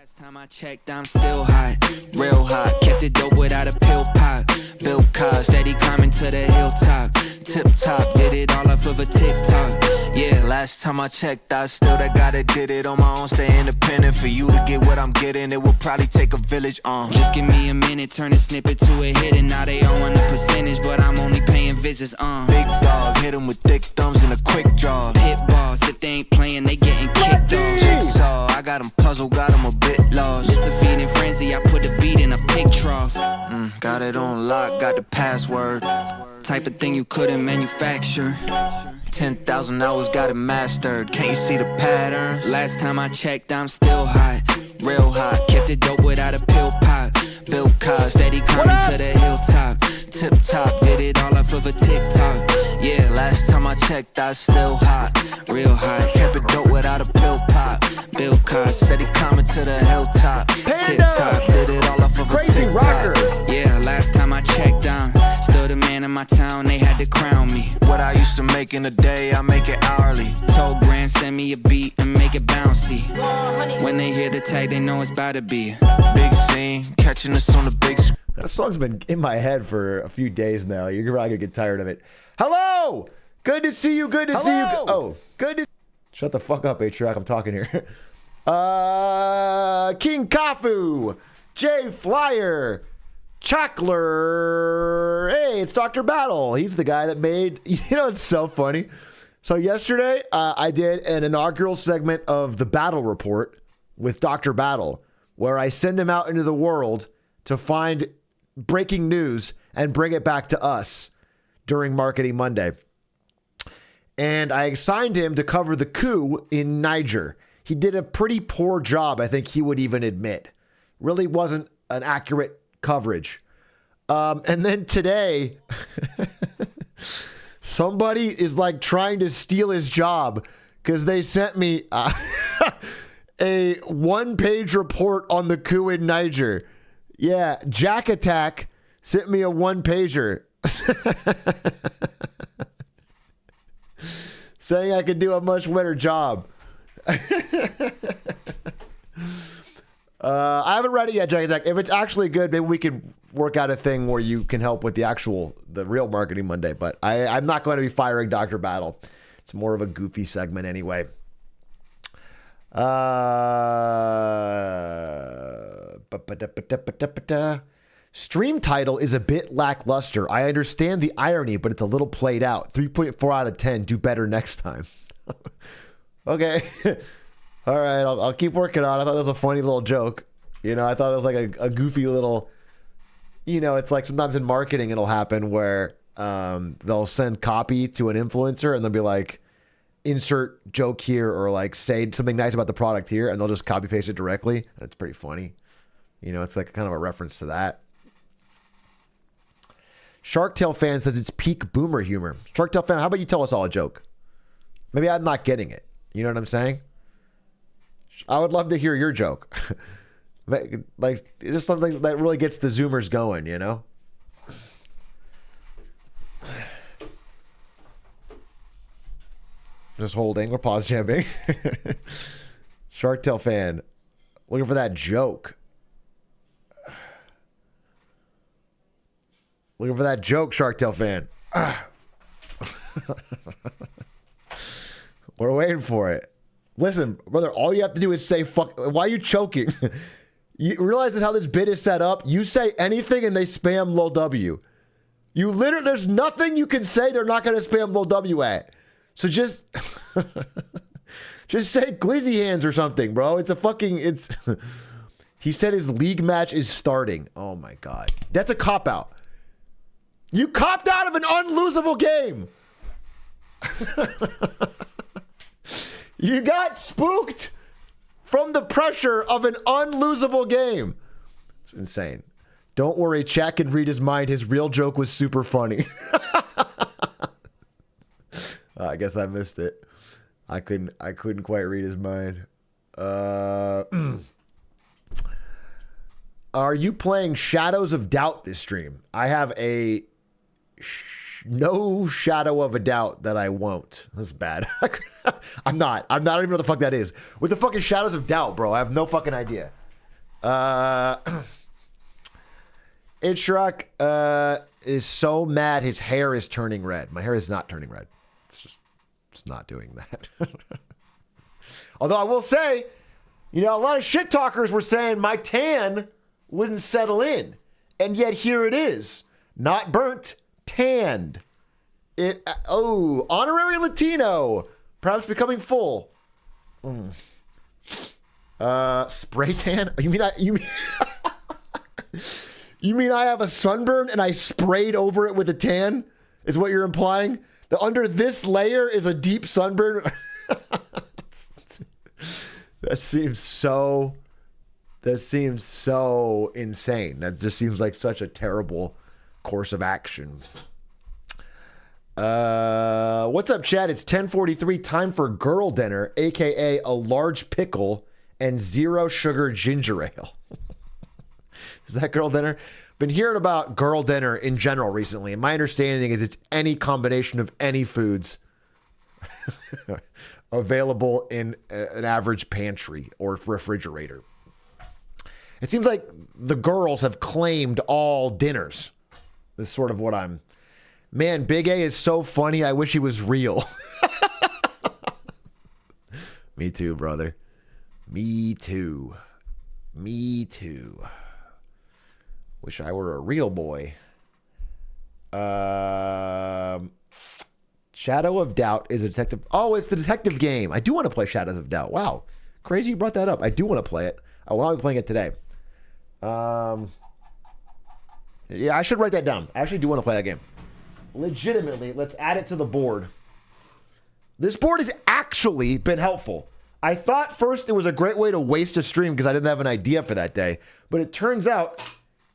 Last time I checked, I'm still hot, real hot. Kept it dope without a pill pop. Bill Cos, steady climbing to the hilltop. Tip top, did it all off of a TikTok. Yeah, last time I checked, I still that guy that did it on my own. Stay independent. For you to get what I'm getting, it will probably take a village. Just give me a minute, turn a snippet to a hit, and now they all want a percentage, but I'm only paying visits. Big dog, hit 'em with thick thumbs and a quick draw. Hit boss, if they ain't playing, they getting kicked off. Jigsaw, I got 'em puzzled, got 'em a bit lost. It's a feeding frenzy, I put a beat in a pig trough. Got it on lock, got the password. Type of thing you couldn't manufacture. 10,000 hours, got it mastered. Can't you see the patterns? Last time I checked, I'm still hot, real hot. Kept it dope without a pill pop. Bill Cos, steady climbing to the hilltop. Tip top, did it all off of a TikTok. Yeah, last time I checked, I still hot, real hot. Kept it dope without a pill pop. Bill Cos, steady climbing to the hilltop. Tip top, did it all off of a TikTok. Yeah, last time I checked, I'm still the man in my town. They had to crown me. What I used to make in a day, I make it hourly. Told Grant, send me a beat and make it bouncy. When they hear the tag, they know it's about to be big scene, catching us on the big screen. That song's been in my head for a few days now. You're probably gonna get tired of it. Hello! Good to see you, good to see you. Oh, good to... Shut the fuck up, Atrioc. I'm talking here. King Kafu, Jay Flyer, Chakler. Hey, it's Dr. Battle. He's the guy that made... You know, it's so funny. So yesterday, I did an inaugural segment of the Battle Report with Dr. Battle, where I send him out into the world to find breaking news and bring it back to us during Marketing Monday. And I assigned him to cover the coup in Niger. He did a pretty poor job, I think he would even admit. Really wasn't an accurate coverage. And then today, somebody is like trying to steal his job because they sent me a one-page report on the coup in Niger. Yeah, Jack Attack sent me a one-pager saying I could do a much better job. I haven't read it yet, Jack Attack. If it's actually good, maybe we can work out a thing where you can help with the real Marketing Monday. But I'm not going to be firing Dr. Battle. It's more of a goofy segment anyway. Stream title is a bit lackluster. I understand the irony, but it's a little played out. 3.4 out of 10. Do better next time. Okay. All right. I'll keep working on it. I thought it was a funny little joke. You know, I thought it was like a goofy little, you know, it's like sometimes in marketing it'll happen where they'll send copy to an influencer and they'll be like, insert joke here or like say something nice about the product here, and they'll just copy paste it directly. That's pretty funny. You know, it's like kind of a reference to that. Shark Tale fan says it's peak boomer humor. Shark Tale fan, how about you tell us all a joke? Maybe I'm not getting it. You know what I'm saying? I would love to hear your joke. Like just something that really gets the Zoomers going, you know? Just holding or pause jamming. Shark Tale fan, looking for that joke. Looking for that joke, Shark Tale fan. We're waiting for it. Listen, brother, all you have to do is say fuck. Why are you choking? You realize how this bit is set up? You say anything and they spam lol W. You literally, there's nothing you can say they're not going to spam lol W at. So just say glizzy hands or something, bro. It's a fucking, it's, he said his league match is starting. Oh my God. That's a cop out. You copped out of an unlosable game. You got spooked from the pressure of an unlosable game. It's insane. Don't worry, chat can read his mind. His real joke was super funny. I guess I missed it. I couldn't quite read his mind. Are you playing Shadows of Doubt this stream? I have a no shadow of a doubt that I won't. That's bad. I'm not. I don't even know what the fuck that is. What the fuck is Shadows of Doubt, bro? I have no fucking idea. Atrioc is so mad his hair is turning red. My hair is not turning red. It's not doing that. Although I will say, a lot of shit talkers were saying my tan wouldn't settle in. And yet here it is. Not burnt, tanned. Honorary Latino. Perhaps becoming full. Spray tan? You mean I have a sunburn and I sprayed over it with a tan? Is what you're implying? That under this layer is a deep sunburn? That seems so insane. That just seems like such a terrible course of action. What's up, Chad? It's 10:43. Time for girl dinner, aka a large pickle and 0 sugar ginger ale. Is that girl dinner? Been hearing about girl dinner in general recently, and my understanding is it's any combination of any foods available in an average pantry or refrigerator. It seems like the girls have claimed all dinners. This is sort of what I'm... Man, Big A is so funny, I wish he was real. Me too, brother. Me too. Wish I were a real boy. Shadow of Doubt is a detective. Oh, it's the detective game. I do want to play Shadows of Doubt. Wow. Crazy you brought that up. I do want to play it. I will not be playing it today. Yeah, I should write that down. I actually do want to play that game. Legitimately, let's add it to the board. This board has actually been helpful. I thought first it was a great way to waste a stream because I didn't have an idea for that day. But it turns out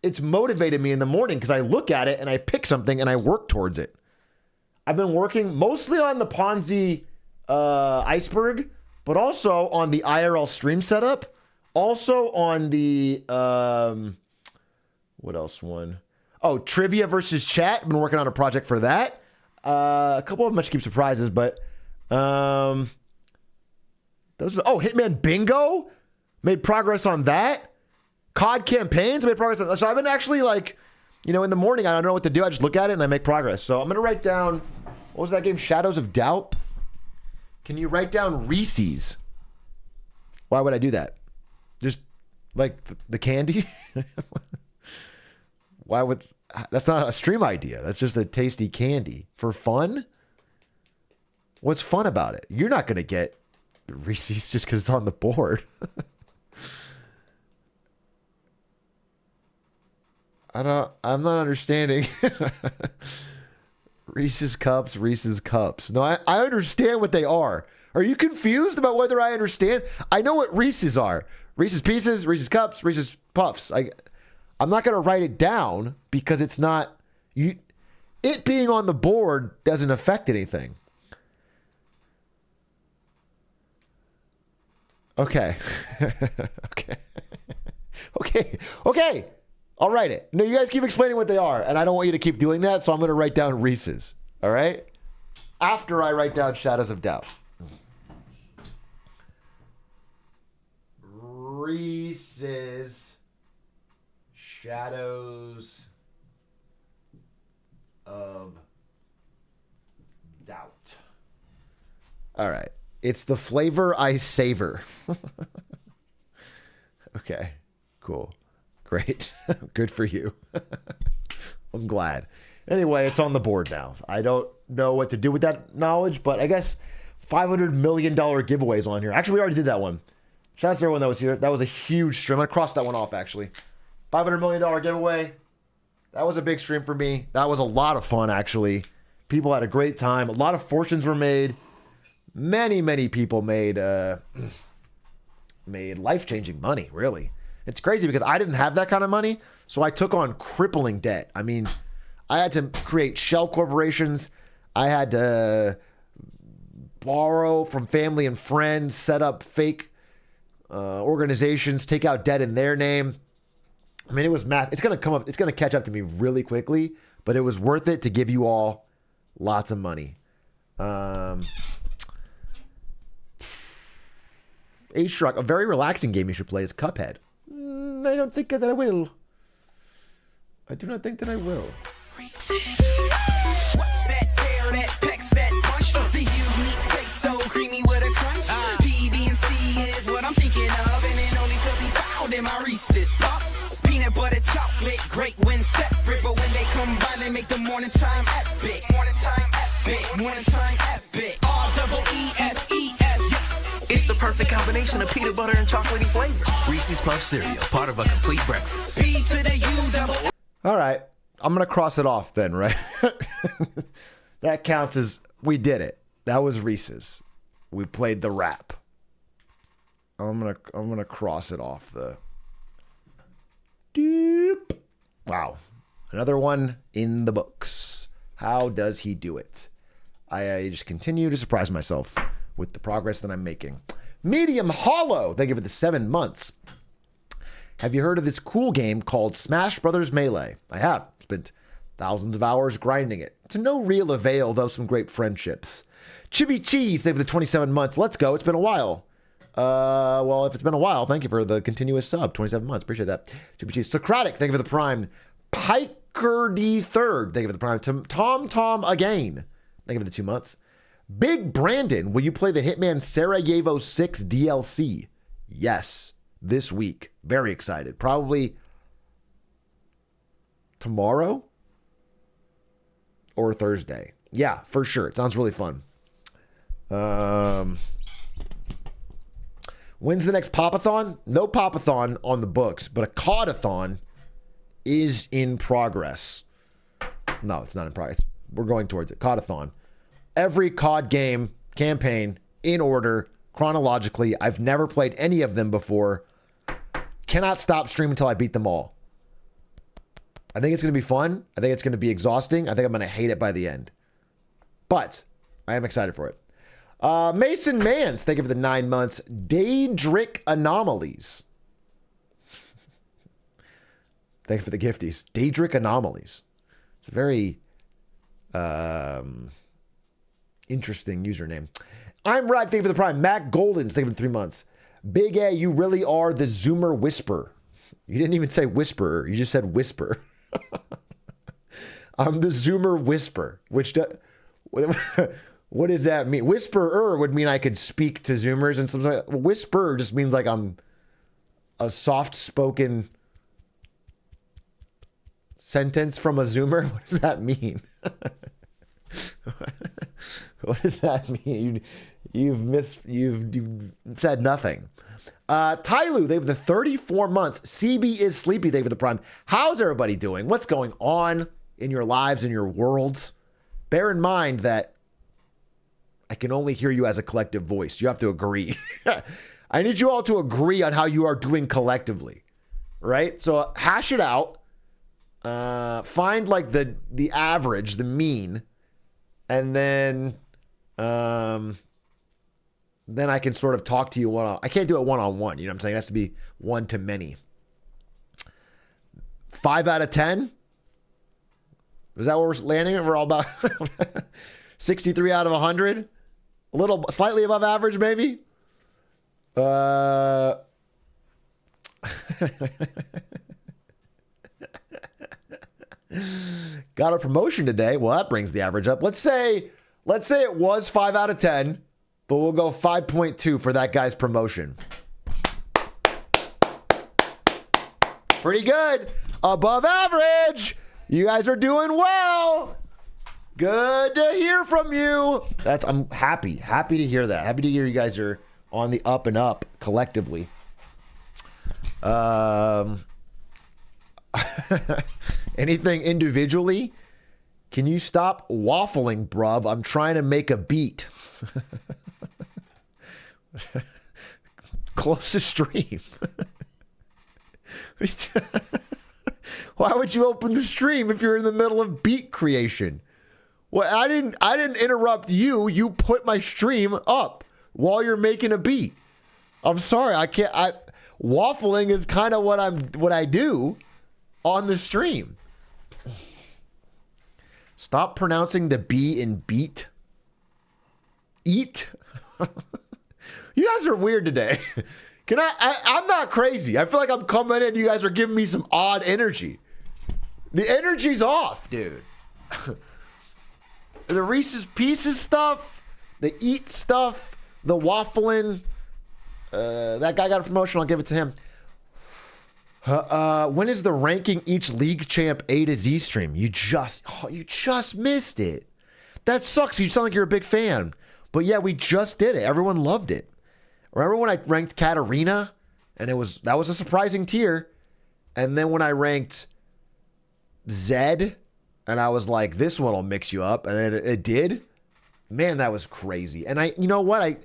it's motivated me in the morning because I look at it and I pick something and I work towards it. I've been working mostly on the Ponzi iceberg, but also on the IRL stream setup. Also on the, what else one? Oh, trivia versus chat. I've been working on a project for that. A couple of them much keep surprises, but those are, Hitman Bingo. Made progress on that. COD campaigns, made progress on that. So I've been actually in the morning, I don't know what to do. I just look at it and I make progress. So I'm going to write down, what was that game? Shadows of Doubt? Can you write down Reese's? Why would I do that? Just like the candy? Why would... That's not a stream idea. That's just a tasty candy. For fun? What's fun about it? You're not going to get Reese's just because it's on the board. I'm not understanding. Reese's Cups. No, I understand what they are. Are you confused about whether I understand? I know what Reese's are. Reese's Pieces, Reese's Cups, Reese's Puffs. I'm not going to write it down because it's not... It being on the board doesn't affect anything. Okay. Okay. I'll write it. No, you guys keep explaining what they are, and I don't want you to keep doing that, so I'm going to write down Reese's. All right? After I write down Shadows of Doubt. Reese's Shadows of Doubt. All right. It's the flavor I savor. Okay. Cool. Great. Good for you. I'm glad. Anyway, it's on the board now. I don't know what to do with that knowledge, but I guess $500 million giveaways on here. Actually, we already did that one. Shout out to everyone that was here. That was a huge stream. I crossed that one off, actually. $500 million giveaway. That was a big stream for me. That was a lot of fun, actually. People had a great time. A lot of fortunes were made. Many people made life-changing money, really. It's crazy because I didn't have that kind of money, so I took on crippling debt. I mean, I had to create shell corporations. I had to borrow from family and friends, set up fake organizations, take out debt in their name. I mean, it was massive. It's going to catch up to me really quickly, but it was worth it to give you all lots of money. Atrioc, a very relaxing game you should play is Cuphead. I don't think that I will. I do not think that I will. What's that pear, that pecs, that punch? The unique taste so creamy with a crunch. PB and C is what I'm thinking of, and it only could be found in my Reese's Puffs. Peanut butter chocolate, great when separate, but when they combine, they make the morning time epic. Morning time epic, morning time epic. R-double-E-S-E-S. It's the perfect combination of peanut butter and chocolatey flavor. Reese's Puff cereal, part of a complete breakfast. P to the U double. All right. I'm going to cross it off then, right? That counts as we did it. That was Reese's. We played the rap. I'm going to cross it off the Doop. Wow. Another one in the books. How does he do it? I just continue to surprise myself with the progress that I'm making. Medium Hollow. Thank you for the 7 months. Have you heard of this cool game called Smash Brothers Melee? I have. Spent thousands of hours grinding it. To no real avail, though some great friendships. Chibi Cheese, thank you for the 27 months. Let's go. It's been a while. Well, if it's been a while, thank you for the continuous sub. 27 months. Appreciate that. Chibi Cheese. Socratic, thank you for the prime. Piker D3rd, thank you for the prime. Tom again. Thank you for the 2 months. Big Brandon, will you play the Hitman Sarajevo 6 DLC? Yes. This week. Very excited. Probably tomorrow or Thursday. Yeah, for sure. It sounds really fun. When's the next Popathon? No Popathon on the books, but a COD-a-thon is in progress. No, it's not in progress. We're going towards it. COD-a-thon. Every COD game, campaign, in order, chronologically. I've never played any of them before. Cannot stop streaming until I beat them all. I think it's going to be fun. I think it's going to be exhausting. I think I'm going to hate it by the end. But I am excited for it. Mason Mans, thank you for the 9 months. Daedric Anomalies. Thank you for the gifties. Daedric Anomalies. It's a very interesting username. I'm Rag, thank you for the prime. Mac Goldens, thank you for the 3 months. Big A, you really are the Zoomer Whisperer. You didn't even say whisperer. You just said whisper. I'm the Zoomer Whisper, which what does that mean? Whisperer would mean I could speak to Zoomers, and sometimes whisperer just means like I'm a soft-spoken sentence from a Zoomer. What does that mean? What does that mean? You've said nothing. Tyloo, they have the 34 months. CB is sleepy. They have the prime. How's everybody doing? What's going on in your lives, in your worlds? Bear in mind that I can only hear you as a collective voice. You have to agree. I need you all to agree on how you are doing collectively, right? So hash it out. Find like the average, the mean, and then I can sort of talk to you one-on-one. I can't do it one-on-one. You know what I'm saying? It has to be one to many. 5 out of 10? Is that where we're landing? We're all about 63 out of 100? A little, slightly above average, maybe? Got a promotion today. Well, that brings the average up. Let's say it was 5 out of 10. But we'll go 5.2 for that guy's promotion. Pretty good. Above average. You guys are doing well. Good to hear from you. I'm happy to hear that. Happy to hear you guys are on the up and up collectively. Anything individually? Can you stop waffling, bruv? I'm trying to make a beat. Close the stream. Why would you open the stream if you're in the middle of beat creation? Well, I didn't interrupt you. You put my stream up while you're making a beat. I'm sorry. Waffling is kind of what I do on the stream. Stop pronouncing the B in beat. Eat. You guys are weird today. I'm not crazy. I feel like I'm coming in. You guys are giving me some odd energy. The energy's off, dude. The Reese's Pieces stuff, the eat stuff, the waffling. That guy got a promotion. I'll give it to him. When is the ranking each league champ A to Z stream? You just missed it. That sucks. You sound like you're a big fan. But yeah, we just did it. Everyone loved it. Remember when I ranked Katarina? And that was a surprising tier. And then when I ranked Zed, and I was like, this one will mix you up. And then it did. Man, that was crazy. And you know what? I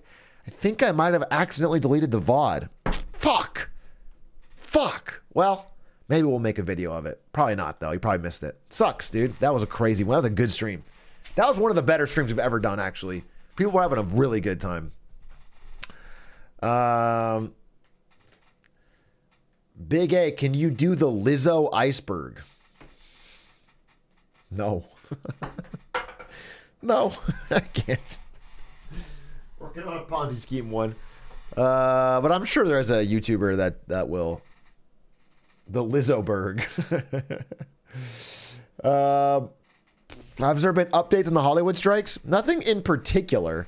think I might have accidentally deleted the VOD. Fuck. Well, maybe we'll make a video of it. Probably not, though. You probably missed it. Sucks, dude. That was a crazy one. That was a good stream. That was one of the better streams we've ever done, actually. People were having a really good time. Big A, can you do the Lizzo iceberg? No. No, I can't. Working on a Ponzi scheme one. But I'm sure there's a YouTuber that will. The Lizzoberg. Have there been updates on the Hollywood strikes? Nothing in particular,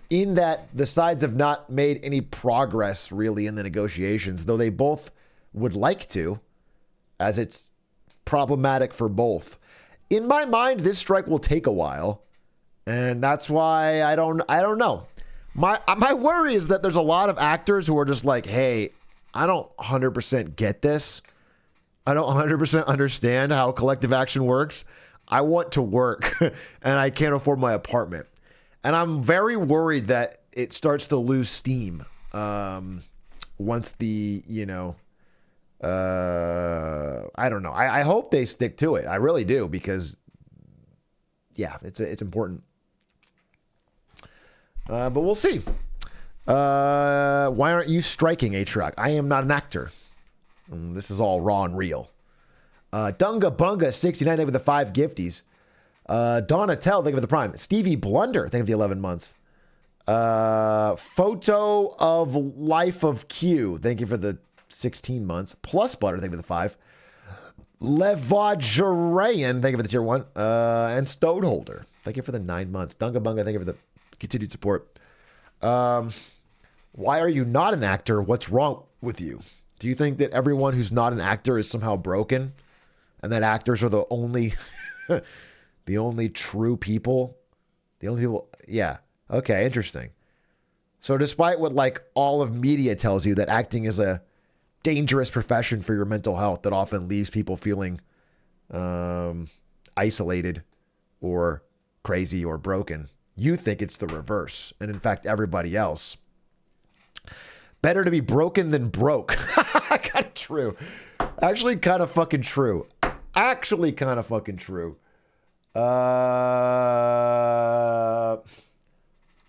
in that the sides have not made any progress really in the negotiations, though they both would like to, as it's problematic for both. In my mind, this strike will take a while, and that's why I don't know. My worry is that there's a lot of actors who are just like, hey, I don't 100% get this. I don't 100% understand how collective action works. I want to work and I can't afford my apartment. And I'm very worried that it starts to lose steam once the, I don't know. I hope they stick to it. I really do, because, yeah, it's important. But we'll see. Why aren't you striking, Atrioc? I am not an actor. This is all raw and real. Dunga Bunga 69, thank you for the 5 gifties. Donatel, thank you for the prime. Stevie Blunder, thank you for the 11 months. Photo of Life of Q, thank you for the 16 months. Plus Butter, thank you for the 5. Levajarayan, thank you for the tier 1. And Stoneholder, thank you for the 9 months. Dunga Bunga, thank you for the continued support. Why are you not an actor? What's wrong with you? Do you think that everyone who's not an actor is somehow broken, and that actors are the only, the only true people? The only people? Yeah. Okay. Interesting. So despite what like all of media tells you, that acting is a dangerous profession for your mental health that often leaves people feeling isolated or crazy or broken, you think it's the reverse. And in fact, everybody else. Better to be broken than broke. Kind of true. Actually, kind of fucking true.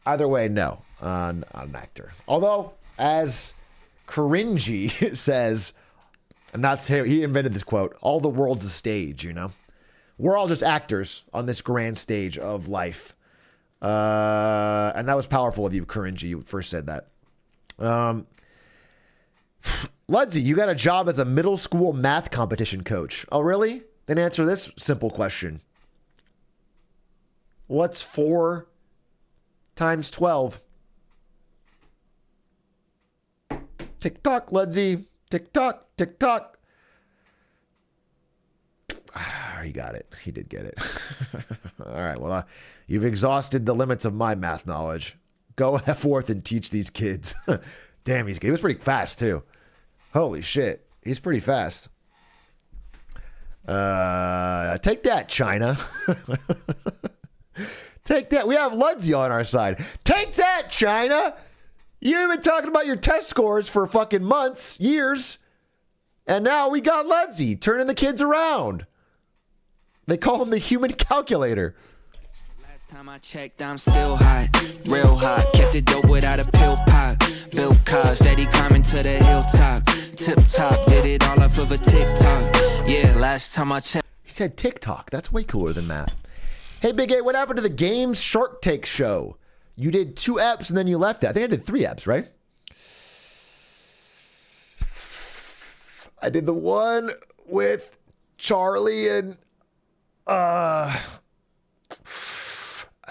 Either way, no. Not an actor. Although, as Cringy says, and that's him, he invented this quote, all the world's a stage, We're all just actors on this grand stage of life. And that was powerful of you, Cringy. You first said that. Ludsy, you got a job as a middle school math competition coach. Oh, really? Then answer this simple question. What's 4 times 12? Tick-tock, Ludsy. Tick-tock, tick-tock. He got it. He did get it. All right, well, you've exhausted the limits of my math knowledge. Go forth and teach these kids. Damn, he's good. He was pretty fast, too. Holy shit. He's pretty fast. Take that, China. Take that. We have Ludsy on our side. Take that, China. You've been talking about your test scores for fucking months, years. And now we got Ludsy turning the kids around. They call him the human calculator. Time I checked, I'm still hot, real hot. Kept it dope without a pill pop. Built cars, steady climbing to the hilltop. Tip top, did it all off of a TikTok. Yeah, last time I checked. He said TikTok. That's way cooler than that. Hey, Big A, what happened to the Games Shark Take show? You did 2 eps and then you left it. I think I did 3 eps, right? I did the one with Charlie and I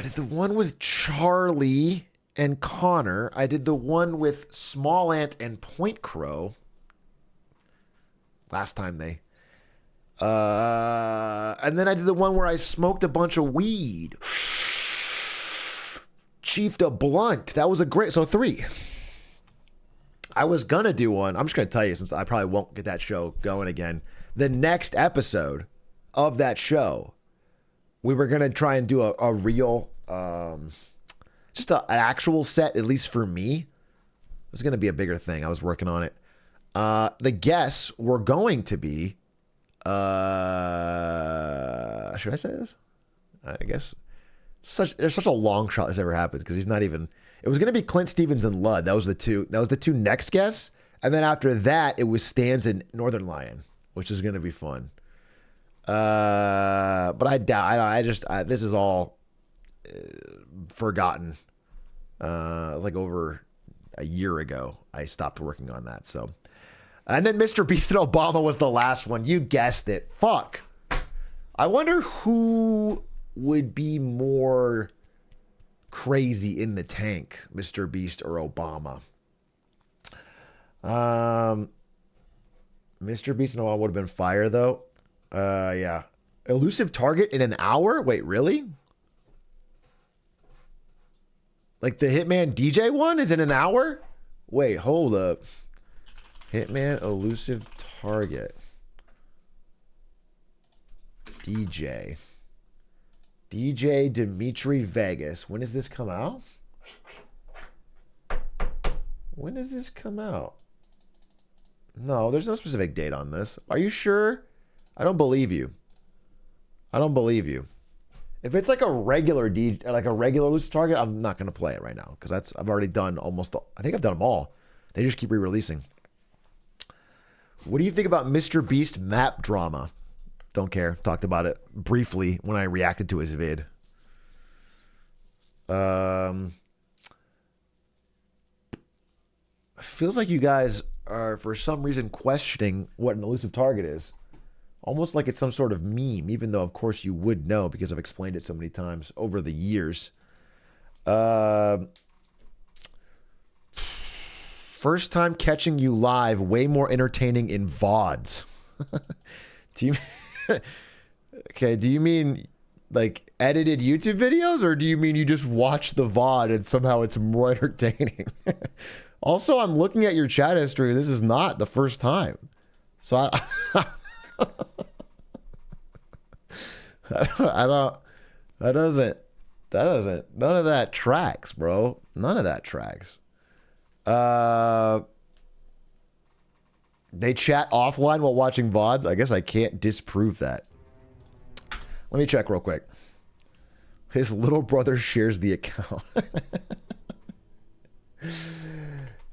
did the one with Charlie and Connor. I did the one with Small Ant and Point Crow. Last time they. And then I did the one where I smoked a bunch of weed. Chiefed a blunt. That was a great. So 3. I was going to do one. I'm just going to tell you, since I probably won't get that show going again. The next episode of that show, we were going to try and do a real, just an actual set, at least for me. It was going to be a bigger thing. I was working on it. The guests were going to be, should I say this? I guess. There's such a long shot this ever happens because he's not even. It was going to be Clint Stevens and Ludd. That was the two next guests. And then after that, it was Stans and Northern Lion, which is going to be fun. But I doubt. This is all forgotten. It was like over a year ago. I stopped working on that. So, and then Mr. Beast and Obama was the last one. You guessed it. Fuck. I wonder who would be more crazy in the tank, Mr. Beast or Obama. Mr. Beast and Obama would have been fire though. Yeah. Elusive target in an hour? Wait, really? Like the Hitman DJ one is in an hour? Wait, hold up. Hitman elusive target. DJ Dimitri Vegas. When does this come out? When does this come out? No, there's no specific date on this. Are you sure? I don't believe you. I don't believe you. If it's like a regular elusive target, I'm not going to play it right now because I've already done almost. I think I've done them all. They just keep re-releasing. What do you think about Mr. Beast map drama? Don't care. Talked about it briefly when I reacted to his vid. Feels like you guys are, for some reason, questioning what an elusive target is. Almost like it's some sort of meme, even though, of course, you would know because I've explained it so many times over the years. First time catching you live, way more entertaining in VODs. Do you... Okay, do you mean like edited YouTube videos or do you mean you just watch the VOD and somehow it's more entertaining? Also, I'm looking at your chat history. This is not the first time. So I don't, that doesn't, none of that tracks, bro. None of that tracks. They chat offline while watching VODs. I guess I can't disprove that. Let me check real quick. His little brother shares the account.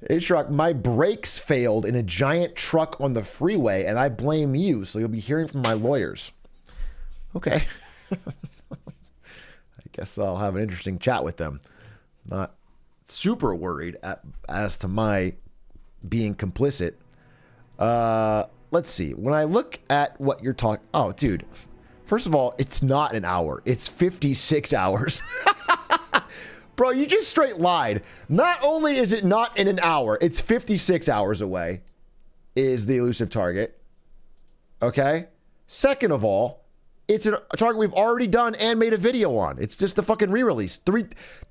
Atrioc, my brakes failed in a giant truck on the freeway, and I blame you, so you'll be hearing from my lawyers. Okay. I guess I'll have an interesting chat with them. Not super worried as to my being complicit. Let's see. When I look at what you're talking... Oh, dude. First of all, it's not an hour. It's 56 hours. Bro, you just straight lied. Not only is it not in an hour, it's 56 hours away is the elusive target. Okay? Second of all, it's a target we've already done and made a video on. It's just the fucking re-release.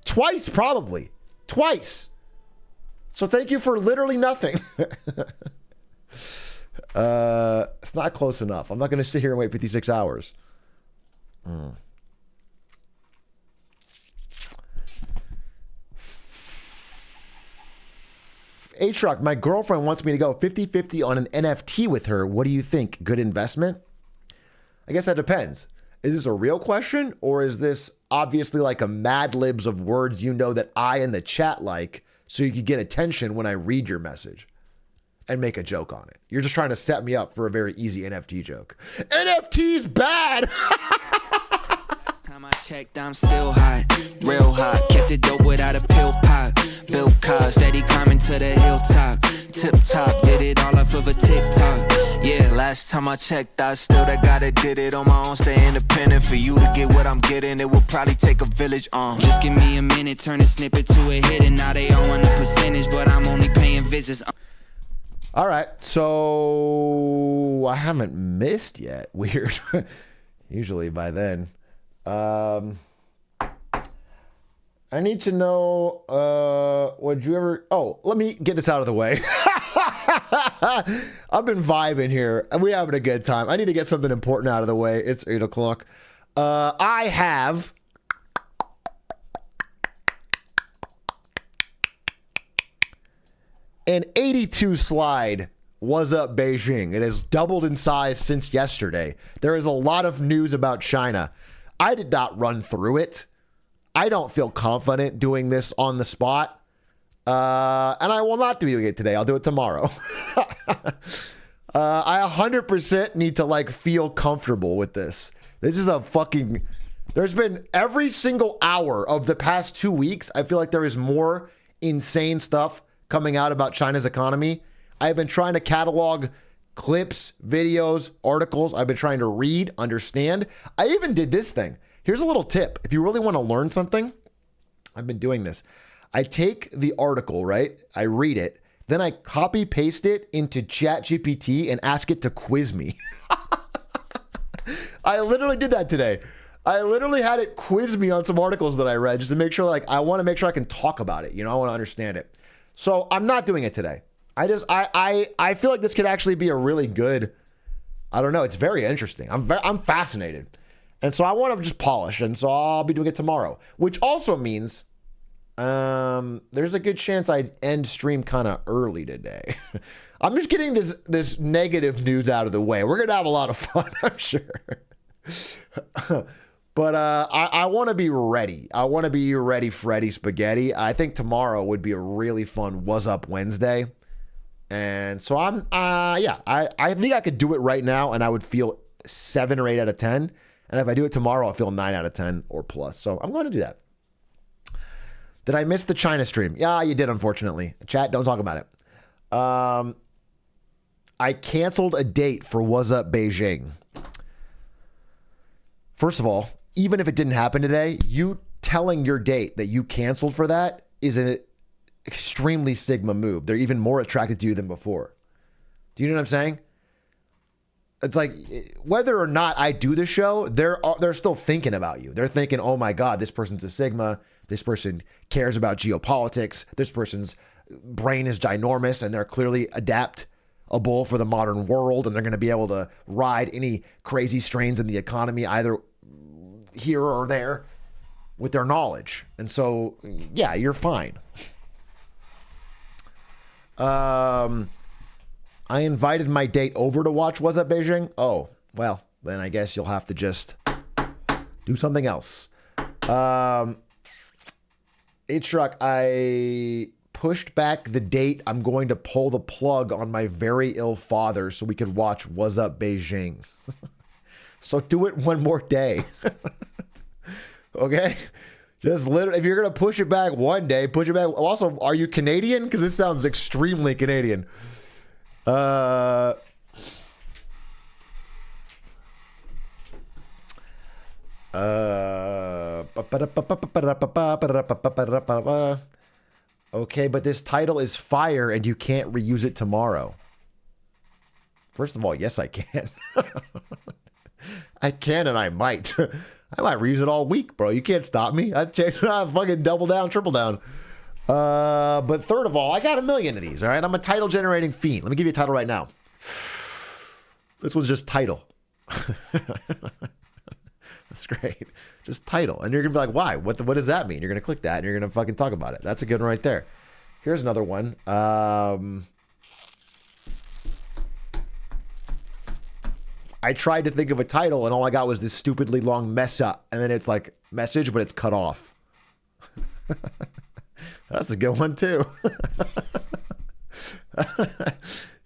Twice, probably. Twice. So thank you for literally nothing. It's not close enough. I'm not going to sit here and wait 56 hours. Atrioc, my girlfriend wants me to go 50-50 on an NFT with her. What do you think? Good investment? I guess that depends. Is this a real question or is this obviously like a Mad Libs of words you know that I in the chat like so you could get attention when I read your message and make a joke on it? You're just trying to set me up for a very easy NFT joke. NFT's bad! Last time I checked, I'm still hot, real hot. Kept it dope without a pill pop. Built cars, steady climbing to the hilltop. Tip top, did it all off of a TikTok. Yeah, last time I checked, I still that guy that did it on my own. Stay independent. For you to get what I'm getting, it will probably take a village. Just give me a minute, turn a snippet to a hit, and now they all want a percentage, but I'm only paying visits. All right, so I haven't missed yet. Weird. Usually by then. I need to know, would you ever... Oh, let me get this out of the way. I've been vibing here, and we're having a good time. I need to get something important out of the way. It's 8 o'clock. I have... an 82 slide. Was up, Beijing? It has doubled in size since yesterday. There is a lot of news about China. I did not run through it. I don't feel confident doing this on the spot. And I will not do it today. I'll do it tomorrow. I 100% need to like feel comfortable with this. This is a fucking... There's been every single hour of the past 2 weeks, I feel like there is more insane stuff coming out about China's economy. I've been trying to catalog clips, videos, articles. I've been trying to read, understand. I even did this thing. Here's a little tip. If you really want to learn something, I've been doing this. I take the article, right? I read it. Then I copy paste it into ChatGPT and ask it to quiz me. I literally did that today. I literally had it quiz me on some articles that I read just to make sure, like, I want to make sure I can talk about it. You know, I want to understand it. So I'm not doing it today. I feel like this could actually be a really good, I don't know. It's very interesting. I'm fascinated. And so I want to just polish. And so I'll be doing it tomorrow, which also means there's a good chance I'd end stream kind of early today. I'm just getting this negative news out of the way. We're going to have a lot of fun, I'm sure. But I want to be ready. I want to be ready, Freddy Spaghetti. I think tomorrow would be a really fun Was Up Wednesday. And so I think I could do it right now and I would feel 7 or 8 out of 10. And if I do it tomorrow, I'll feel 9 out of 10 or plus. So I'm going to do that. Did I miss the China stream? Yeah, you did, unfortunately. Chat, don't talk about it. I canceled a date for Was Up Beijing. First of all, even if it didn't happen today, you telling your date that you canceled for that is an extremely Sigma move. They're even more attracted to you than before. Do you know what I'm saying? It's like, whether or not I do the show, they're still thinking about you. They're thinking, oh my God, this person's a Sigma. This person cares about geopolitics. This person's brain is ginormous and they're clearly adaptable for the modern world. And they're going to be able to ride any crazy strains in the economy, either here or there, with their knowledge. And so, yeah, you're fine. I invited my date over to watch Was Up Beijing. Oh, well, then I guess you'll have to just do something else. Atrioc, I pushed back the date. I'm going to pull the plug on my very ill father so we could watch Was Up Beijing. So do it one more day. Okay? Just literally, if you're going to push it back one day, push it back. Also, are you Canadian? Because this sounds extremely Canadian. Okay, but this title is fire and you can't reuse it tomorrow. First of all, yes, I can. I can and I might. I might reuse it all week, bro. You can't stop me. I fucking double down, triple down. But third of all, I got 1 million of these, all right? I'm a title generating fiend. Let me give you a title right now. This was just title. That's great. Just title. And you're going to be like, why? What does that mean? You're going to click that and you're going to fucking talk about it. That's a good one right there. Here's another one. I tried to think of a title and all I got was this stupidly long mess up. And then it's like message, but it's cut off. That's a good one too.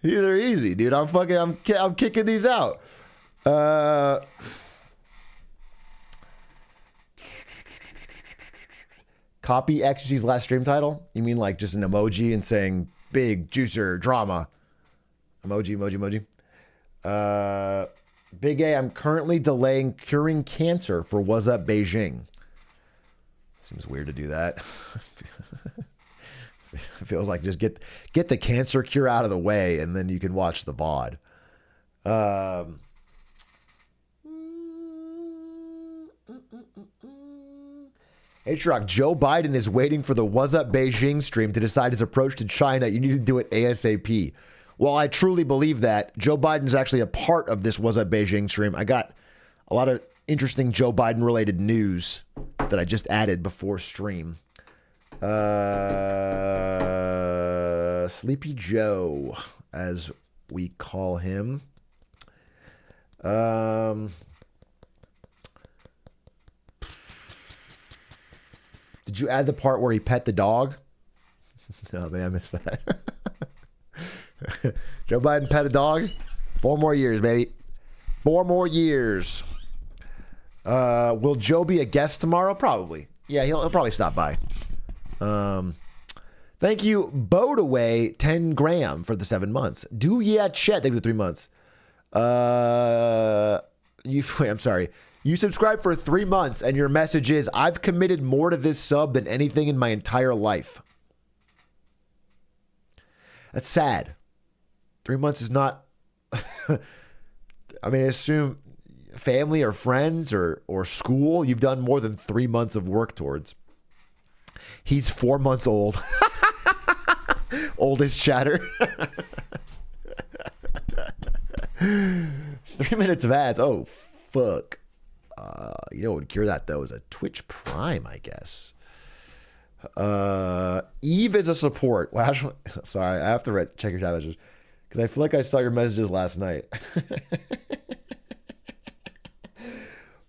These are easy, dude. I'm kicking these out. Copy XG's last stream title? You mean like just an emoji and saying big juicer drama. Emoji. Big A, I'm currently delaying curing cancer for What's Up Beijing. Seems weird to do that. Feels like just get the cancer cure out of the way and then you can watch the VOD. Atrioc, Joe Biden is waiting for the What's Up Beijing stream to decide his approach to China. You need to do it ASAP. Well, I truly believe that. Joe Biden is actually a part of this What's Up Beijing stream. I got a lot of interesting Joe Biden related news that I just added before stream. Sleepy Joe, as we call him. Did you add the part where he pet the dog? No, man, I missed that. Joe Biden pet a dog? 4 more years, baby. 4 more years. Will Joe be a guest tomorrow? Probably. Yeah, he'll probably stop by. Thank you, Bodaway, 10 gram for the 7 months. Do yeah, Chet, thank you for the 3 months. I'm sorry. You subscribed for 3 months, and your message is, I've committed more to this sub than anything in my entire life. That's sad. 3 months is not... I mean, I assume family or friends or school, you've done more than 3 months of work towards. He's 4 months old. Oldest chatter. 3 minutes of ads. Oh, fuck. You know what would cure that, though, is a Twitch Prime, I guess. Eve is a support. Well, actually, sorry, I have to check your chat messages because I feel like I saw your messages last night.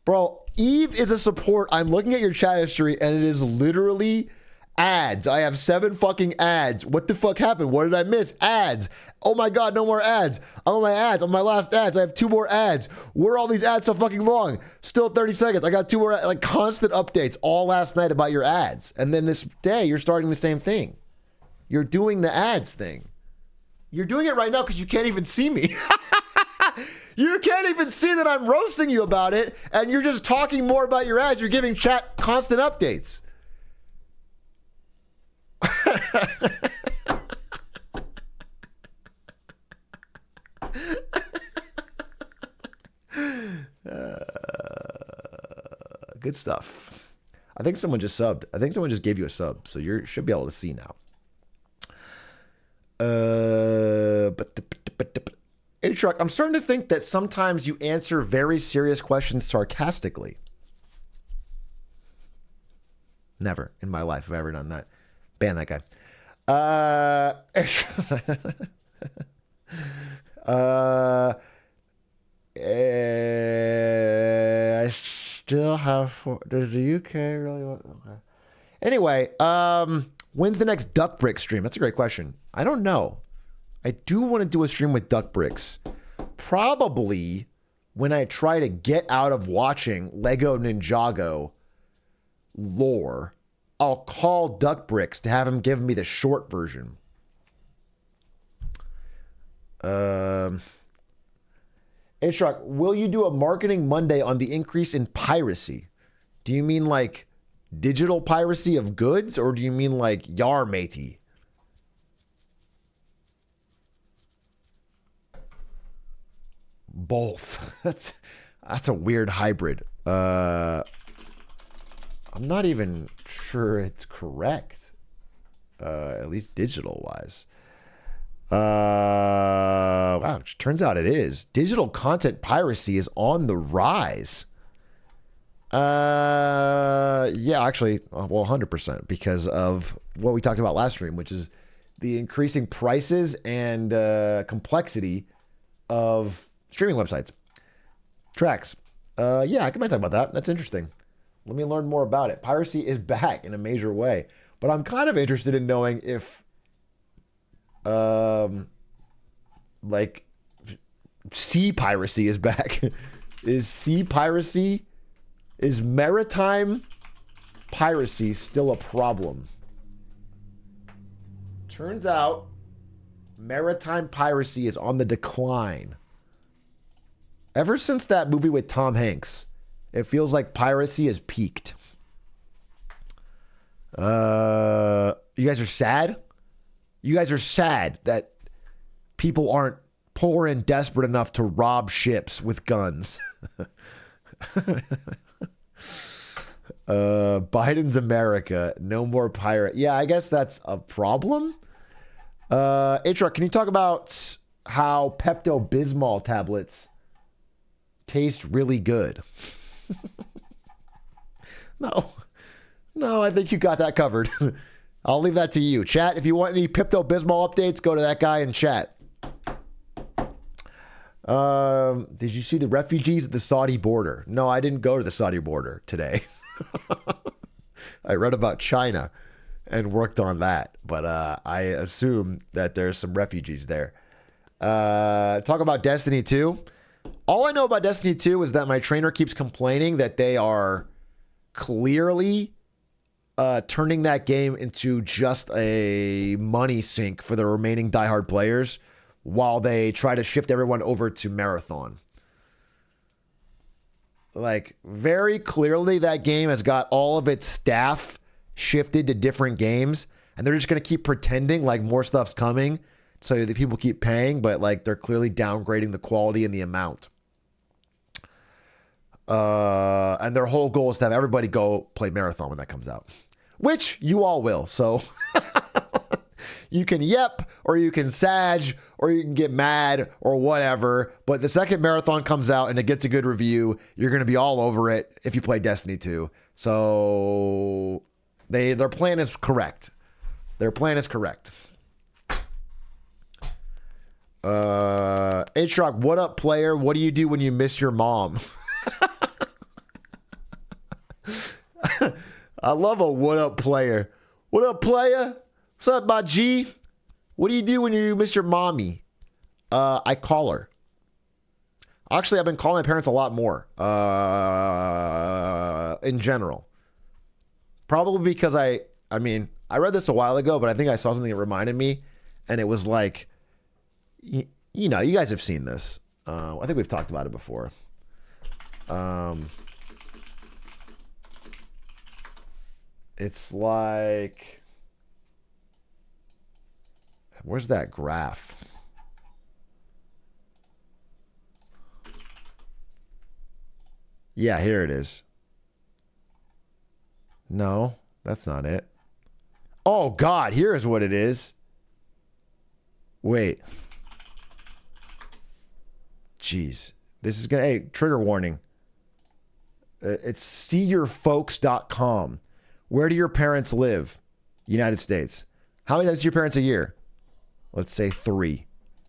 Bro, Eve is a support. I'm looking at your chat history and it is literally ads. I have 7 fucking ads. What the fuck happened? What did I miss? Ads. Oh my God, no more ads. I'm on my ads. On my last ads, I have 2 more ads. Where are all these ads so fucking long? Still 30 seconds. I got 2 more, like constant updates all last night about your ads. And then this day, you're starting the same thing. You're doing the ads thing. You're doing it right now because you can't even see me. You can't even see that I'm roasting you about it. And you're just talking more about your ads. You're giving chat constant updates. Good stuff. I think someone just subbed. I think someone just gave you a sub, so you should be able to see now. Atrioc, I'm starting to think that sometimes you answer very serious questions sarcastically. Never in my life have I ever done that. Ban that guy. I still have 4. Does the UK really want? Okay. Anyway, when's the next Duck Brick stream? That's a great question. I don't know. I do want to do a stream with Duck Bricks. Probably when I try to get out of watching Lego Ninjago lore. I'll call Duck Bricks to have him give me the short version. Atrioc, will you do a marketing Monday on the increase in piracy? Do you mean like digital piracy of goods, or do you mean like yar matey? Both. That's a weird hybrid. I'm not even sure it's correct. At least digital wise. Wow, turns out it is. Digital content piracy is on the rise. Yeah, actually, well, 100%, because of what we talked about last stream, which is the increasing prices and complexity of streaming websites. Tracks. Yeah, I might talk about that. That's interesting. Let me learn more about it. Piracy is back in a major way, but I'm kind of interested in knowing if, like, sea piracy is back. Is sea piracy, is maritime piracy still a problem? Turns out Maritime piracy is on the decline. Ever since that movie with Tom Hanks, it feels like piracy has peaked. You guys are sad? You guys are sad that people aren't poor and desperate enough to rob ships with guns. Biden's America, no more pirate. Yeah, I guess that's a problem. Atrioc, can you talk about how Pepto-Bismol tablets taste really good? No, I think you got that covered. I'll leave that to you. Chat, if you want any Pepto-Bismol updates, go to that guy in chat. Did you see the refugees at the Saudi border? No, I didn't go to the Saudi border today. I read about China and worked on that, but I assume that there's some refugees there. Talk about Destiny 2. All I know about Destiny 2 is that my trainer keeps complaining that they are clearly turning that game into just a money sink for the remaining diehard players while they try to shift everyone over to Marathon. Like, very clearly that game has got all of its staff shifted to different games, and they're just going to keep pretending like more stuff's coming so that people keep paying, but like they're clearly downgrading the quality and the amount. And their whole goal is to have everybody go play Marathon when that comes out, which you all will. So you can yep, or you can sag, or you can get mad or whatever. But the second Marathon comes out and it gets a good review, you're going to be all over it if you play Destiny 2. So their plan is correct. Their plan is correct. Atrioc, what up, player? What do you do when you miss your mom? I love a what up, player. What up, player? What's up, my G? What do you do when you miss your mommy? I call her. Actually, I've been calling my parents a lot more. In general. Probably because I read this a while ago, but I think I saw something that reminded me. And it was like, you know, you guys have seen this. I think we've talked about it before. It's like, where's that graph? Yeah, here it is. No, that's not it. Oh, God, here's what it is. Wait. Jeez. This is going to, hey, trigger warning. It's seeyourfolks.com. Where do your parents live? United States. How many times see your parents a year? Let's say 3.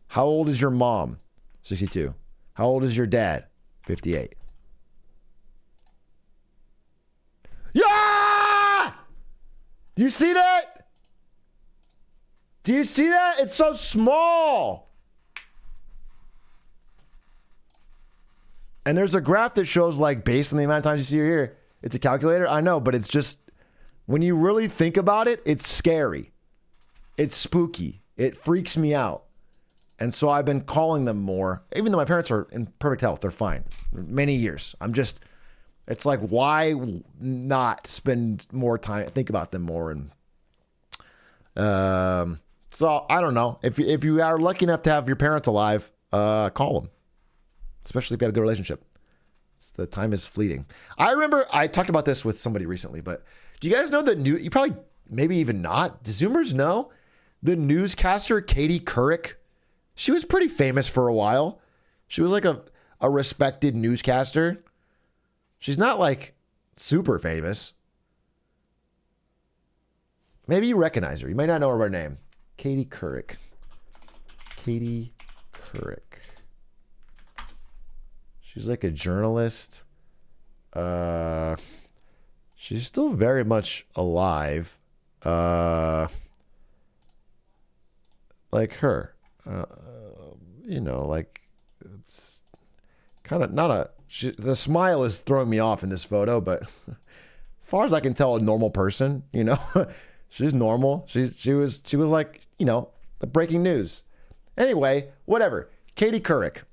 How old is your mom? 62. How old is your dad? 58. Yeah! Do you see that? Do you see that? It's so small. And there's a graph that shows, like, based on the amount of times you see her here. It's a calculator. I know, but it's just, when you really think about it, it's scary. It's spooky. It freaks me out. And so I've been calling them more, even though my parents are in perfect health. They're fine. Many years. It's like, why not spend more time, think about them more? And so I don't know. If you are lucky enough to have your parents alive, call them. Especially if you have a good relationship. The time is fleeting. I remember I talked about this with somebody recently, but do you guys know you probably, maybe even not, do Zoomers know the newscaster Katie Couric? She was pretty famous for a while. She was like a respected newscaster. She's not like super famous. Maybe you recognize her. You might not know her name. Katie Couric. Katie Couric. She's like a journalist. She's still very much alive. Like her. Like, it's kind of not the smile is throwing me off in this photo, but as far as I can tell, a normal person, she's normal. She was like, the breaking news. Anyway, whatever. Katie Couric.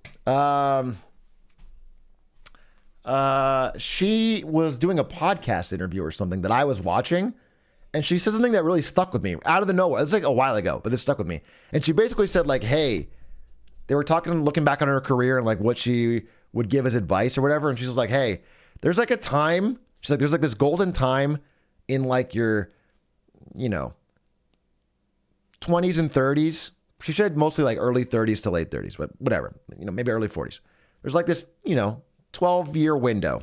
She was doing a podcast interview or something that I was watching, and she said something that really stuck with me out of the nowhere. It's like a while ago, but this stuck with me. And she basically said like, hey, they were looking back on her career and like what she would give as advice or whatever. And she's like, hey, there's like a time. She's like, there's like this golden time in like your, 20s and 30s. She said mostly like early 30s to late 30s, but whatever, maybe early 40s. There's like this, 12-year window.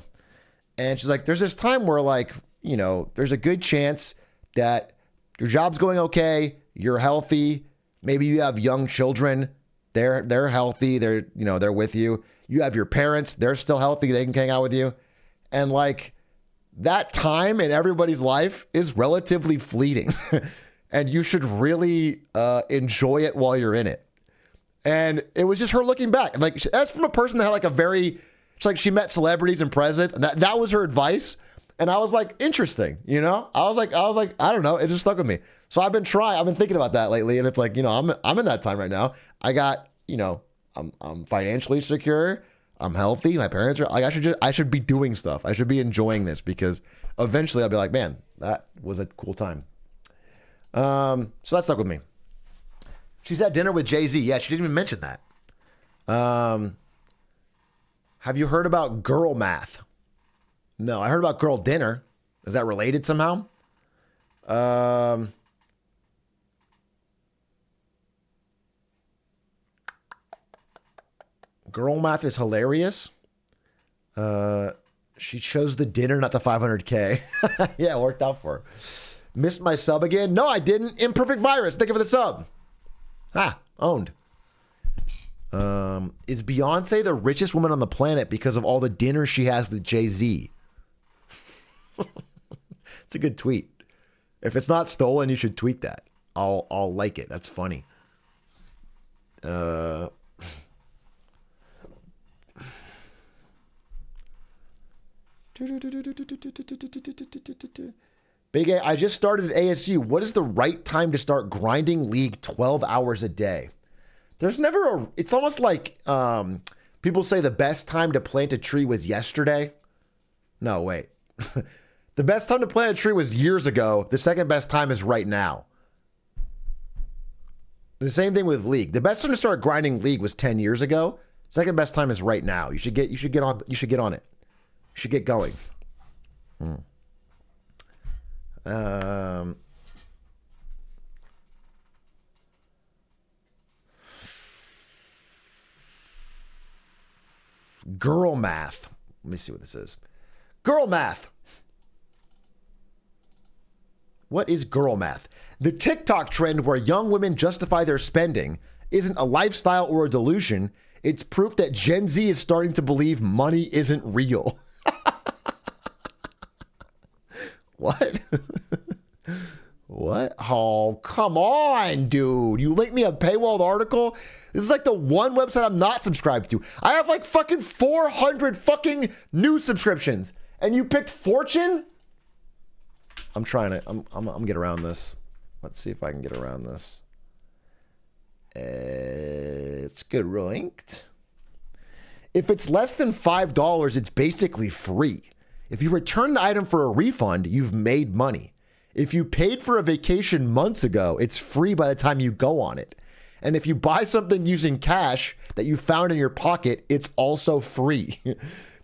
And she's like, there's this time where like, there's a good chance that your job's going okay, you're healthy, maybe you have young children, they're healthy, they're with you. You have your parents, they're still healthy, they can hang out with you. And like that time in everybody's life is relatively fleeting. And you should really enjoy it while you're in it. And it was just her looking back. Like that's from a person that had like it's like she met celebrities and presidents, and that was her advice. And I was like, interesting, I was like, I don't know. It just stuck with me. So I've been thinking about that lately. And it's like, I'm in that time right now. I got, I'm financially secure. I'm healthy. My parents are like, I should be doing stuff. I should be enjoying this because eventually I'll be like, man, that was a cool time. So that stuck with me. She's at dinner with Jay-Z. Yeah, she didn't even mention that. Have you heard about girl math? No, I heard about girl dinner. Is that related somehow? Girl math is hilarious. She chose the dinner, not the 500K. Yeah, it worked out for her. Missed my sub again? No, I didn't. Imperfect virus. Thank you for the sub. Owned. Is Beyonce the richest woman on the planet because of all the dinners she has with Jay-Z? It's a good tweet. If it's not stolen, you should tweet that. I'll like it. That's funny. Big A, I just started at ASU. What is the right time to start grinding League 12 hours a day? There's never it's almost like people say the best time to plant a tree was yesterday. No, wait. The best time to plant a tree was years ago. The second best time is right now. The same thing with League. The best time to start grinding League was 10 years ago. Second best time is right now. You should get on it. You should get going. Girl math. Let me see what this is. Girl math. What is girl math? The TikTok trend where young women justify their spending isn't a lifestyle or a delusion. It's proof that Gen Z is starting to believe money isn't real. What? What? Oh, come on, dude. You linked me a paywalled article? This is like the one website I'm not subscribed to. I have like fucking 400 fucking news subscriptions. And you picked Fortune? I'm trying to, I'm gonna get around this. Let's see if I can get around this. It's good ranked. If it's less than $5, it's basically free. If you return the item for a refund, you've made money. If you paid for a vacation months ago, it's free by the time you go on it. And if you buy something using cash that you found in your pocket, it's also free.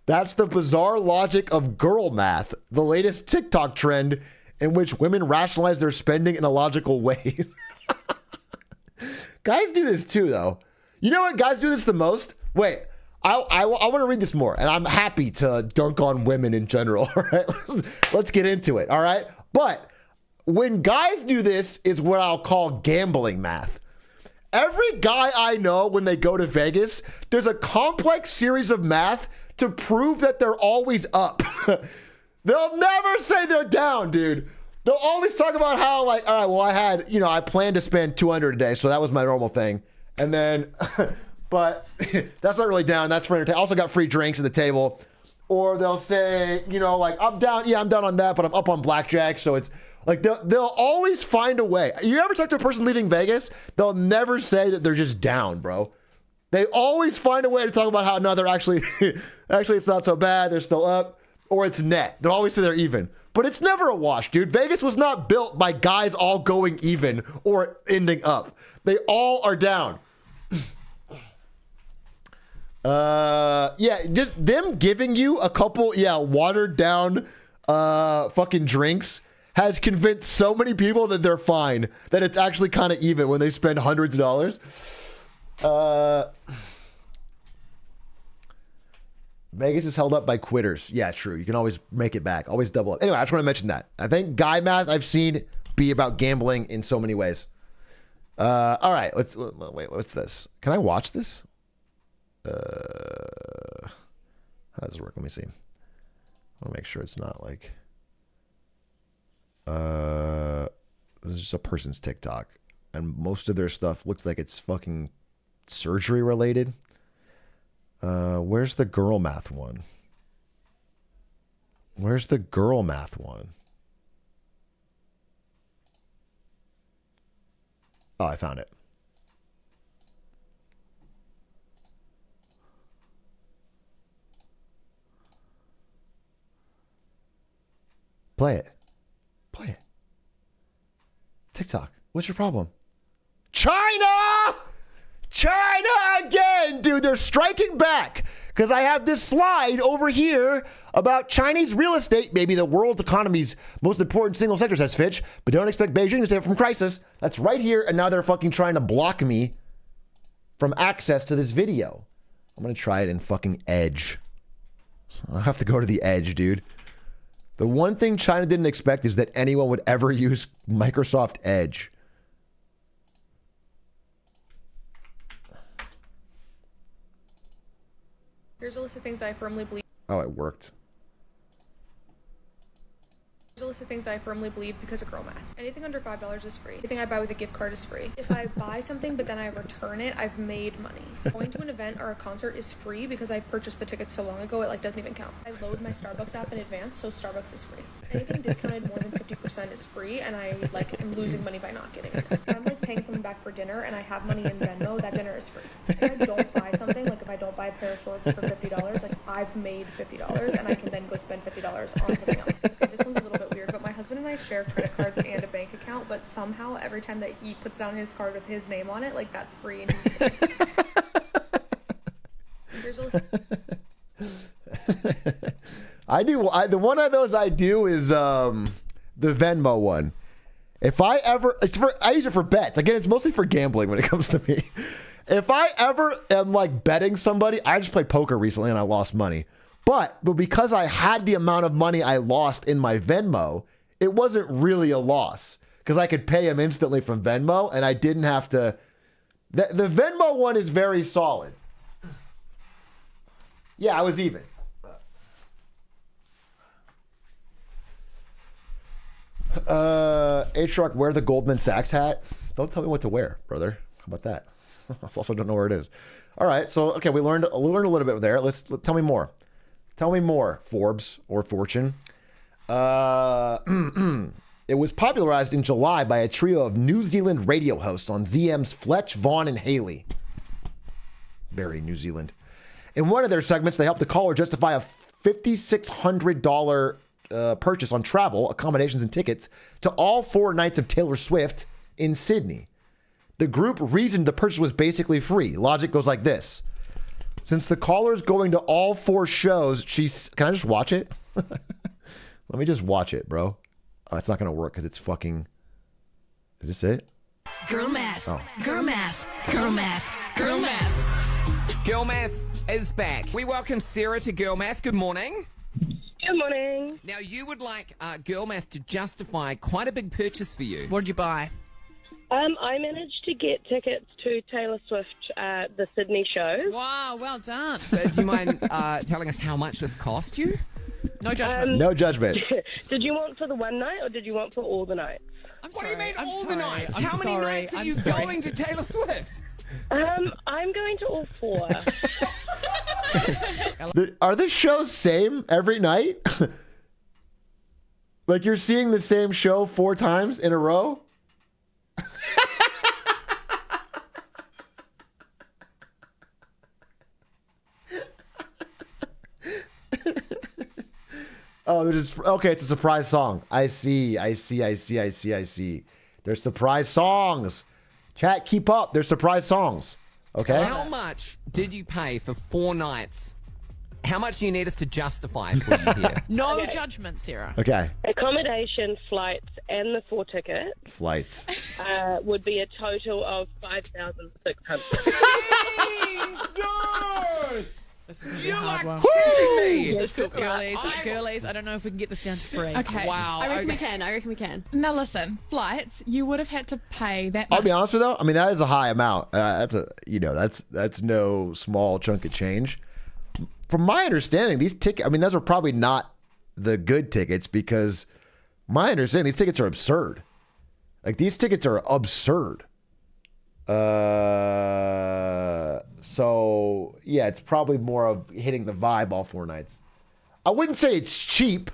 That's the bizarre logic of girl math, the latest TikTok trend in which women rationalize their spending in illogical ways. Guys do this too, though. You know what? Guys do this the most. Wait, I want to read this more, and I'm happy to dunk on women in general. All right, let's get into it. All right, but when guys do this is what I'll call gambling math. Every guy I know, when they go to Vegas, there's a complex series of math to prove that they're always up. They'll never say they're down, dude. They'll always talk about how, like, all right, well, I planned to spend $200 a day, so that was my normal thing. And then, but that's not really down. That's for entertainment. I also got free drinks at the table. Or they'll say, like, I'm down. Yeah, I'm down on that, but I'm up on blackjack. So it's, Like they'll always find a way. You ever talk to a person leaving Vegas? They'll never say that they're just down, bro. They always find a way to talk about how no, they're actually it's not so bad. They're still up, or it's net. They'll always say they're even, but it's never a wash, dude. Vegas was not built by guys all going even or ending up. They all are down. Yeah, just them giving you a couple, watered down, fucking drinks has convinced so many people that they're fine, that it's actually kind of even when they spend hundreds of dollars. Vegas is held up by quitters. Yeah, true. You can always make it back. Always double up. Anyway, I just want to mention that. I think guy math I've seen be about gambling in so many ways. All right, wait, what's this? Can I watch this? How does it work? Let me see. I want to make sure it's not like this is just a person's TikTok, and most of their stuff looks like it's fucking surgery related. Where's the girl math one? Where's the girl math one? Oh, I found it. Play it. Play it. TikTok. What's your problem? China! China again! Dude, they're striking back. Because I have this slide over here about Chinese real estate, maybe the world's economy's most important single sector, says Fitch. But don't expect Beijing to save it from crisis. That's right here, and now they're fucking trying to block me from access to this video. I'm going to try it in fucking Edge. I'll have to go to the Edge, dude. The one thing China didn't expect is that anyone would ever use Microsoft Edge. Here's a list of things that I firmly believe. Oh, it worked. Here's a list of things that I firmly believe because of girl math. Anything under $5 is free. Anything I buy with a gift card is free. If I buy something but then I return it, I've made money. Going to an event or a concert is free because I purchased the tickets so long ago it doesn't even count. I load my Starbucks app in advance, so Starbucks is free. Anything discounted more than 50% is free, and I am losing money by not getting it. If I'm paying someone back for dinner and I have money in Venmo, that dinner is free. If I don't buy something, if I don't buy a pair of shorts for $50, I've made $50 and I can then go spend $50 on something else. Okay, this one's a little bit weird, but my husband and I share credit cards and a bank account, but somehow every time that he puts down his card with his name on it, that's free. And here's a list. The one of those I do is the Venmo one. If I ever, I use it for bets. Again, it's mostly for gambling when it comes to me. If I ever am betting somebody, I just played poker recently and I lost money. But because I had the amount of money I lost in my Venmo, it wasn't really a loss because I could pay him instantly from Venmo and I didn't have to. The Venmo one is very solid. Yeah, I was even. Atrioc, wear the Goldman Sachs hat. Don't tell me what to wear, brother. How about that? I also don't know where it is. All right, so okay, we learned a little bit there. Tell me more. Tell me more, Forbes or Fortune. It was popularized in July by a trio of New Zealand radio hosts on ZM's Fletch, Vaughn, and Haley. Very New Zealand. In one of their segments, they helped the caller justify a $5,600 purchase on travel, accommodations, and tickets to all 4 nights of Taylor Swift in Sydney. The group reasoned the purchase was basically free. Logic goes like this. Since the caller's going to all 4 shows, can I just watch it? Let me just watch it, bro. Oh, it's not going to work because it's fucking... Is this it? Girl math. Oh. Girl math. Girl math. Girl math. Girl Math is back. We welcome Sarah to Girl Math. Good morning. Good morning. Now, you would like Girl Math to justify quite a big purchase for you. What did you buy? I managed to get tickets to Taylor Swift the Sydney shows. Wow, well done. So do you mind telling us how much this cost you? No judgment. No judgment. Did you want for the one night or did you want for all the nights? I'm What sorry. do you mean I'm all sorry. the nights? I'm How many sorry. nights are I'm you sorry. going to Taylor Swift? I'm going to all 4. Are the shows same every night? Like you're seeing the same show 4 times in a row? Oh, okay, it's a surprise song. I see. There's surprise songs. Chat, keep up. There's surprise songs. Okay? How much did you pay for 4 nights? How much do you need us to justify for you here? No judgment, Sarah. Okay. Accommodation, flights, and the 4 tickets Flights. would be a total of $5,600. This is going to be a hard one. Girlies, I don't know if we can get this down to free. Okay. Wow. I reckon we can. Now listen, flights, you would have had to pay that much. I'll be honest with you though. I mean, that is a high amount. That's no small chunk of change. From my understanding, these tickets, I mean, those are probably not the good tickets because my understanding, these tickets are absurd. Like these tickets are absurd. So yeah, it's probably more of hitting the vibe all 4 nights. I wouldn't say it's cheap.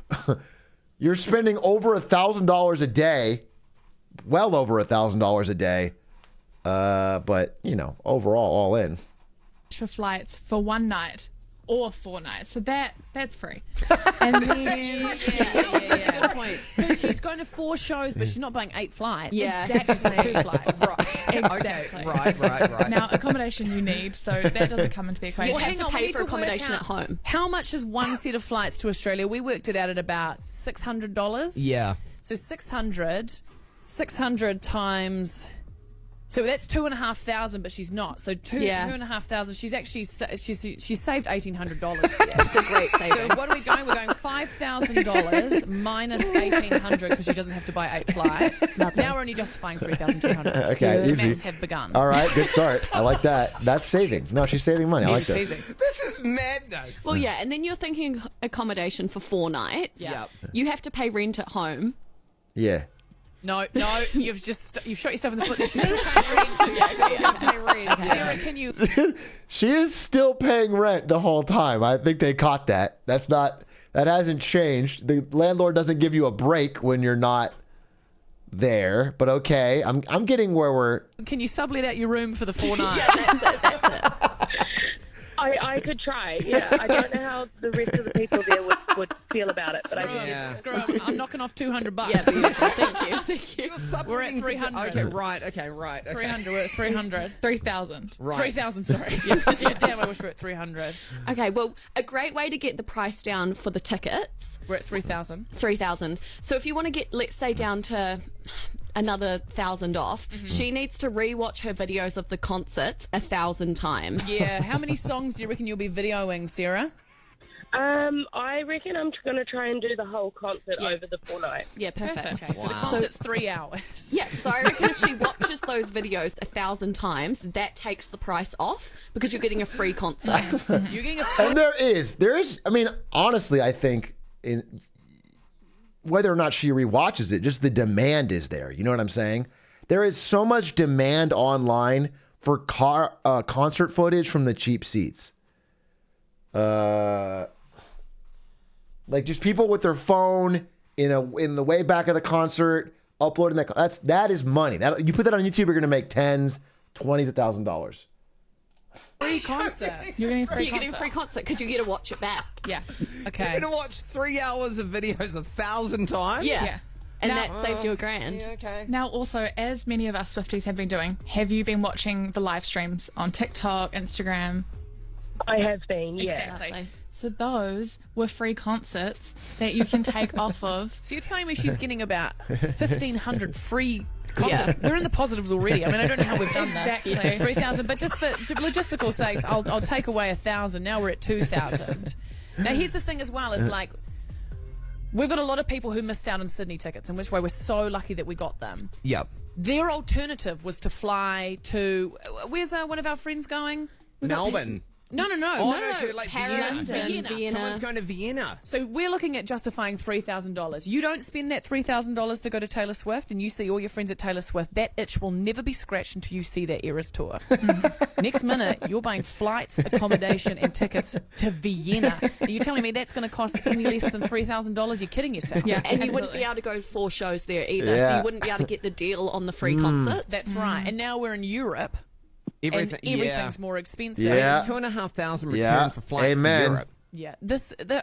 You're spending over $1,000 a day, well over $1,000 a day. But you know, overall, all in. For flights for 1 night or 4 nights, so that's free. And then Good point. Because she's going to 4 shows, but she's not buying 8 flights. Yeah. She's buying 2 flights. exactly. Okay, right. Now accommodation you need, so that doesn't come into the equation. You have hang to on, we pay need for to work accommodation out at home. How much is one set of flights to Australia? We worked it out at about $600. Yeah. So 600 times. So that's 2,500, but she's not. So two Yeah. 2,500. She's actually she's saved $1,800 there. It's a great saving. So what are we going? We're going $5,000 minus $1,800 because she doesn't have to buy 8 flights. Now we're only justifying $3,200. Okay, The easy. maths have begun. All right, good start. I like that. That's saving. No, she's saving money. I like this. Easy peasy. This is madness. Well, yeah, and then you're thinking accommodation for 4 nights. Yeah. You have to pay rent at home. Yeah. No, you've shot yourself in the foot. There. She's still paying rent. She's still paying rent. Sarah, can you? She is still paying rent the whole time. I think they caught that. That hasn't changed. The landlord doesn't give you a break when you're not there. But okay, I'm getting where we're. Can you sublet out your room for the 4 nights? That's it. I could try, yeah. I don't know how the rest of the people there would feel about it, but I think Yeah. Screw it. I'm knocking off $200. Yeah, beautiful. Thank you. We're at 300. Okay, right. Okay. 300. We're at 300. 3,000. Right. 3,000. Sorry. Yeah, damn. I wish we were at 300. Okay, well, a great way to get the price down for the tickets, We're at 3,000. 3,000. So if you want to get, let's say, down to another 1,000 off, she needs to rewatch her videos of the concerts 1,000 times. Yeah. How many songs do you reckon you'll be videoing, Sarah? I reckon I'm going to try and do the whole concert over the 4 nights. Yeah, perfect. Okay. So the concert's 3 hours. Yeah, so I reckon if she watches those videos 1,000 times, that takes the price off because you're getting a free concert. You're getting a. And there is. I mean, honestly, I think whether or not she rewatches it, just the demand is there. You know what I'm saying? There is so much demand online for concert footage from the cheap seats. Like just people with their phone in the way back of the concert uploading that is money. That you put that on YouTube, you're gonna make tens, $20s, $1,000. Free concert. You're getting a free You're getting a free concert because you get to watch it back. Yeah. Okay. You're gonna watch 3 hours of videos 1,000 times? Yeah. And Now- that saves you $1,000. Yeah, okay. Now, also, as many of us Swifties have been doing, have you been watching the live streams on TikTok, Instagram? I have been, yeah. Exactly. Lovely. So those were free concerts that you can take off of. So you're telling me she's getting about 1,500 free concerts? We're in the positives already. I mean, I don't know how we've done that. Exactly. 3,000, but just for logistical sakes, I'll take away 1,000. Now we're at 2,000. Now here's the thing as well: is like we've got a lot of people who missed out on Sydney tickets, in which way we're so lucky that we got them. Yep. Their alternative was to fly to where's one of our friends going? Melbourne. No. Oh, no, to like Paris Vienna. and Vienna. Someone's going to Vienna. So we're looking at justifying $3,000. You don't spend that $3,000 to go to Taylor Swift and you see all your friends at Taylor Swift. That itch will never be scratched until you see that Eras tour. Next minute, you're buying flights, accommodation, and tickets to Vienna. Are you telling me that's going to cost any less than $3,000? You're kidding yourself. Yeah, and you wouldn't be able to go to 4 shows there either, so you wouldn't be able to get the deal on the free concerts. That's right. And now we're in Europe. Everything, and everything's more expensive. Yeah. It's $2,500 return for flights to Europe. Yeah,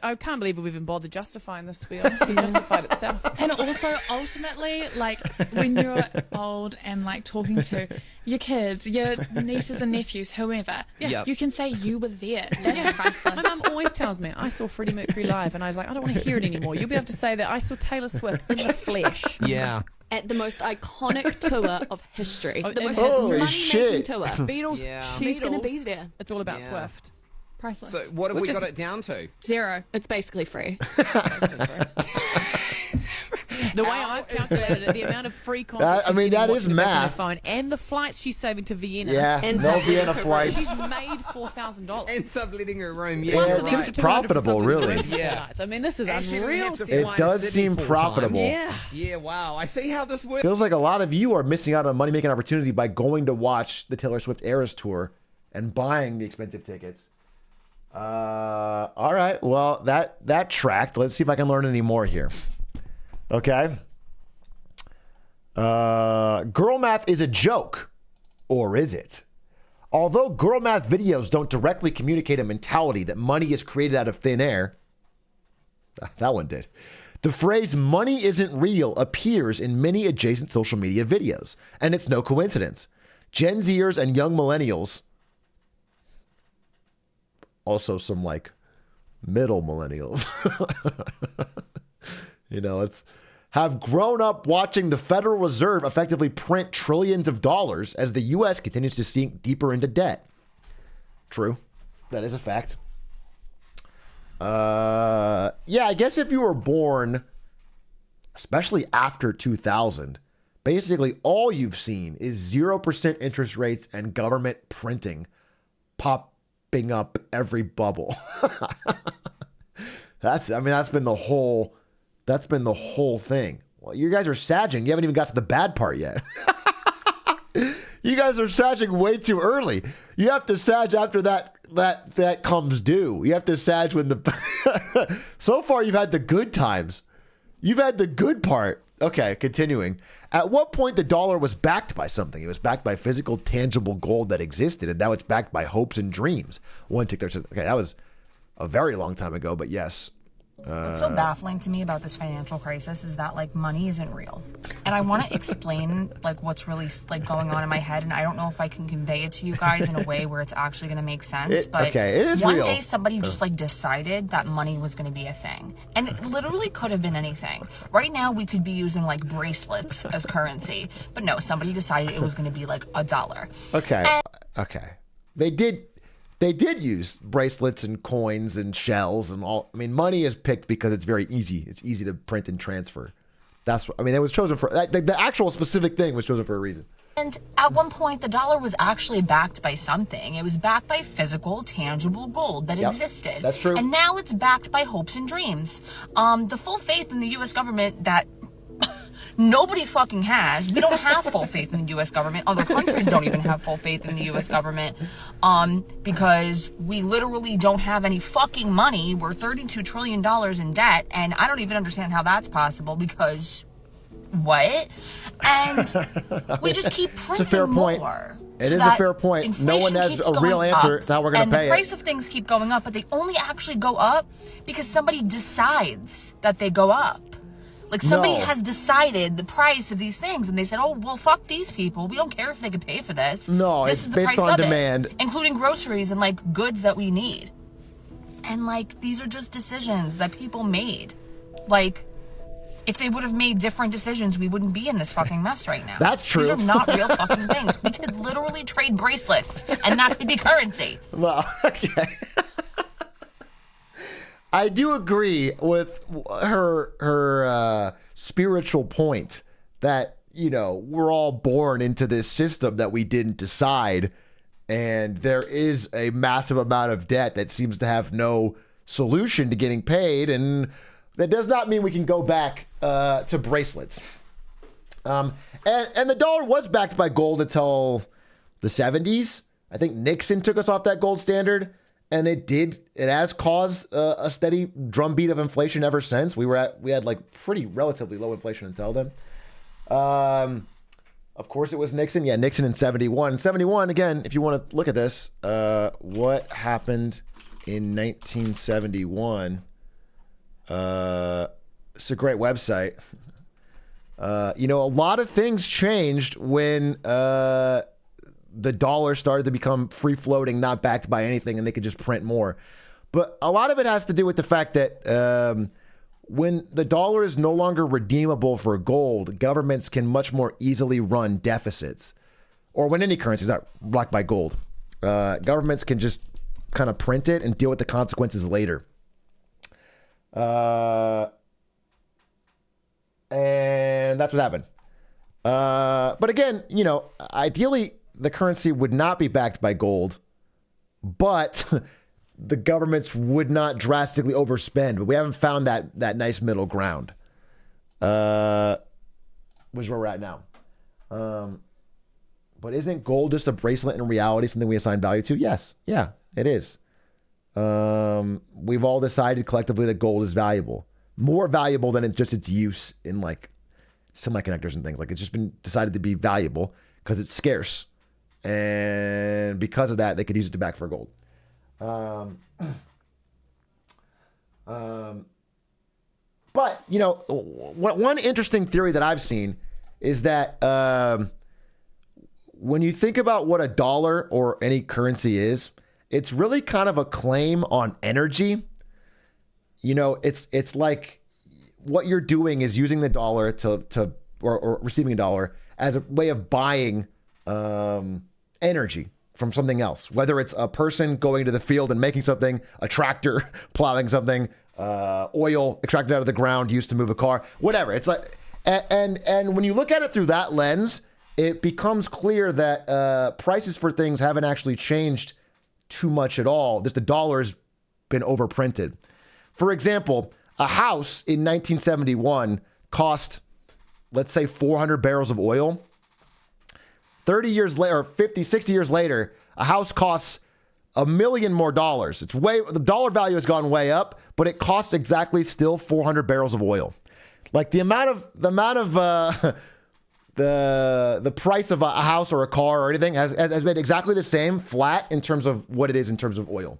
I can't believe we've even bothered justifying this, to be honest. It justified itself. And also, ultimately, like, when you're old and, like, talking to your kids, your nieces and nephews, whoever, you can say you were there. That's priceless. My mum always tells me, I saw Freddie Mercury live, and I was like, I don't want to hear it anymore. You'll be able to say that I saw Taylor Swift in the flesh. Yeah. At the most iconic tour of history. The most Holy money-making shit. tour. Beatles, She's going to be there. It's all about Swift. Priceless. So what have we got it down to? 0. It's basically free. The way I've calculated it, the amount of free concerts That- I mean, that is on math. her phone, and the flights she's saving to Vienna. Yeah, And no so- Vienna flights. She's made $4,000. And subletting her room. Yeah, Plus it an seems extra $200 profitable, for something really. to do for Yeah. flights. I mean, this is Actually, we unreal. have to Steve. fly It to does Sydney seem 4 profitable. times. Yeah, wow. I see how this works. Feels like a lot of you are missing out on a money-making opportunity by going to watch the Taylor Swift Eras tour and buying the expensive tickets. All right. Well, that tracked. Let's see if I can learn any more here. Okay. Girl math is a joke, or is it? Although girl math videos don't directly communicate a mentality that money is created out of thin air, that one did. The phrase money isn't real appears in many adjacent social media videos, and it's no coincidence. Gen Zers and young millennials, also some like middle millennials, have grown up watching the Federal Reserve effectively print trillions of dollars as the U.S. continues to sink deeper into debt. True. That is a fact. I guess if you were born, especially after 2000, basically all you've seen is 0% interest rates and government printing popping up every bubble. That's been the whole thing. Well, you guys are sagging. You haven't even got to the bad part yet. You guys are sagging way too early. You have to sag after that comes due. You have to sag when the so far you've had the good times. You've had the good part. Okay, continuing. At what point the dollar was backed by something? It was backed by physical, tangible gold that existed, and now it's backed by hopes and dreams. One tick there. Okay, that was a very long time ago, but yes. What's so baffling to me about this financial crisis is that like money isn't real, and I want to explain like what's really like going on in my head, and I don't know if I can convey it to you guys in a way where it's actually going to make sense. But it is one real. day somebody just like decided that money was going to be a thing, and it literally could have been anything. Right now we could be using like bracelets as currency, but no, somebody decided it was going to be like $1. Okay. They did use bracelets and coins and shells and all. I mean, money is picked because it's very easy. It's easy to print and transfer. It was chosen for the actual specific thing was chosen for a reason. And at one point, the dollar was actually backed by something. It was backed by physical, tangible gold that existed. That's true. And now it's backed by hopes and dreams. The full faith in the U.S. government that nobody fucking has. We don't have full faith in the U.S. government. Other countries don't even have full faith in the U.S. government because we literally don't have any fucking money. We're $32 trillion in debt, and I don't even understand how that's possible because what? And we just keep printing fair point. more. It is a fair point. No one has a real answer to how we're going to pay it. And the price of things keep going up, but they only actually go up because somebody decides that they go up. Like somebody has decided the price of these things, and they said, "Oh, well, fuck these people. We don't care if they can pay for this. No, this it's is the based price on of demand, including groceries and like goods that we need." And like these are just decisions that people made. Like, if they would have made different decisions, we wouldn't be in this fucking mess right now. That's true. These are not real fucking things. We could literally trade bracelets, and that could be currency. Well, okay. I do agree with her spiritual point that, we're all born into this system that we didn't decide, and there is a massive amount of debt that seems to have no solution to getting paid, and that does not mean we can go back to bracelets. And the dollar was backed by gold until the 70s. I think Nixon took us off that gold standard, and it has caused a steady drumbeat of inflation ever since. We had like pretty relatively low inflation until then. Of course, it was Nixon. Yeah, Nixon in 71. 71, again, if you want to look at this, what happened in 1971? It's a great website. A lot of things changed when the dollar started to become free floating, not backed by anything, and they could just print more. But a lot of it has to do with the fact that when the dollar is no longer redeemable for gold, governments can much more easily run deficits. Or when any currency is not backed by gold, governments can just kind of print it and deal with the consequences later. And that's what happened. But again, ideally the currency would not be backed by gold, but the governments would not drastically overspend. But we haven't found that nice middle ground, which is where we're at now. But isn't gold just a bracelet in reality, something we assign value to? Yes. Yeah, it is. We've all decided collectively that gold is valuable. More valuable than its use in like semiconductors and things. Like it's just been decided to be valuable because it's scarce. And because of that, they could use it to back for gold. But, one interesting theory that I've seen is that when you think about what a dollar or any currency is, it's really kind of a claim on energy. It's like what you're doing is using the dollar or receiving a dollar as a way of buying energy from something else, whether it's a person going to the field and making something, a tractor plowing something, oil extracted out of the ground used to move a car, whatever. It's like, and when you look at it through that lens, it becomes clear that prices for things haven't actually changed too much at all. Just the dollar's been overprinted. For example, a house in 1971 cost, let's say, 400 barrels of oil. 30 years later, or 50, 60 years later, a house costs $1 million more. The dollar value has gone way up, but it costs exactly still 400 barrels of oil. Like the amount of the price of a house or a car or anything has been exactly the same, flat in terms of what it is in terms of oil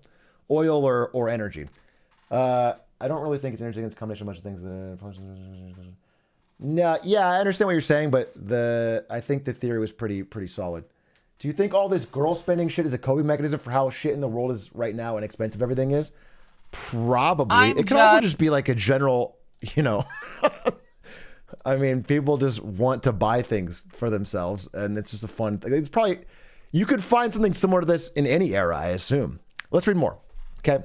or energy. I don't really think it's energy. It's a combination of a bunch of things. No, yeah, I understand what you're saying, but I think the theory was pretty solid. Do you think all this girl spending shit is a coping mechanism for how shit in the world is right now and expensive everything is? Probably. It could also just be like a general, I mean, people just want to buy things for themselves, and it's just a fun thing. It's probably, you could find something similar to this in any era, I assume. Let's read more. Okay.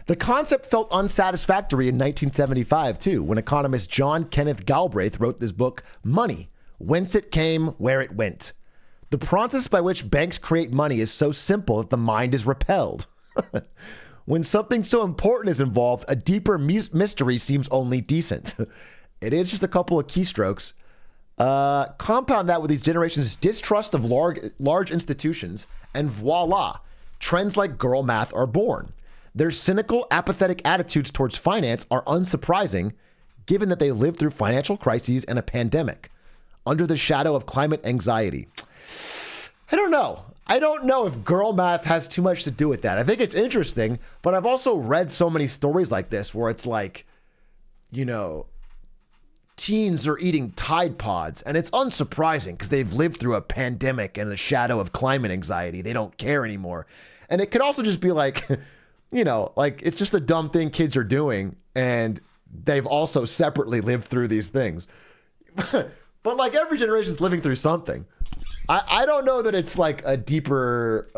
The concept felt unsatisfactory in 1975, too, when economist John Kenneth Galbraith wrote this book, Money, Whence It Came, Where It Went. The process by which banks create money is so simple that the mind is repelled. When something so important is involved, a deeper mystery seems only decent. It is just a couple of keystrokes. Compound that with these generations' distrust of large institutions, and voila, trends like girl math are born. Their cynical, apathetic attitudes towards finance are unsurprising, given that they lived through financial crises and a pandemic, under the shadow of climate anxiety. I don't know. I don't know if girl math has too much to do with that. I think it's interesting, but I've also read so many stories like this where it's like, teens are eating Tide Pods, and it's unsurprising because they've lived through a pandemic and the shadow of climate anxiety. They don't care anymore. And it could also just be like, it's just a dumb thing kids are doing, and they've also separately lived through these things. But like every generation's living through something. I don't know that it's like a deeper.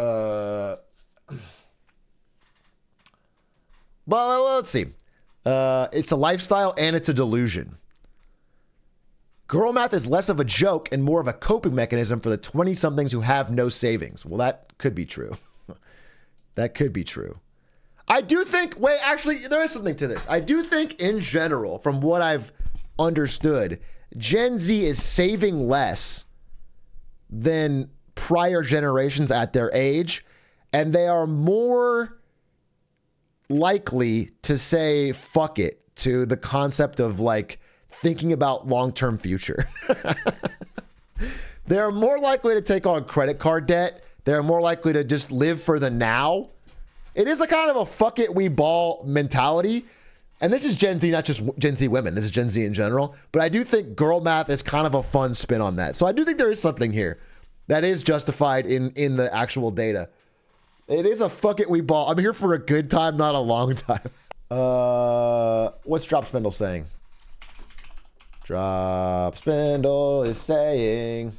Well, let's see. It's a lifestyle and it's a delusion. Girl math is less of a joke and more of a coping mechanism for the 20-somethings who have no savings. Well, that could be true. That could be true. I do think, wait, actually, there is something to this. I do think in general, from what I've understood, Gen Z is saving less than prior generations at their age, and they are more likely to say fuck it to the concept of like thinking about long-term future. They're more likely to take on credit card debt. They're more likely to just live for the now. It is a kind of a fuck it, we ball mentality. And this is Gen Z, not just Gen Z women. This is Gen Z in general. But I do think girl math is kind of a fun spin on that. So I do think there is something here that is justified in the actual data. It is a fuck it, we ball. I'm here for a good time, not a long time. What's Drop Spindle saying? Drop Spindle is saying,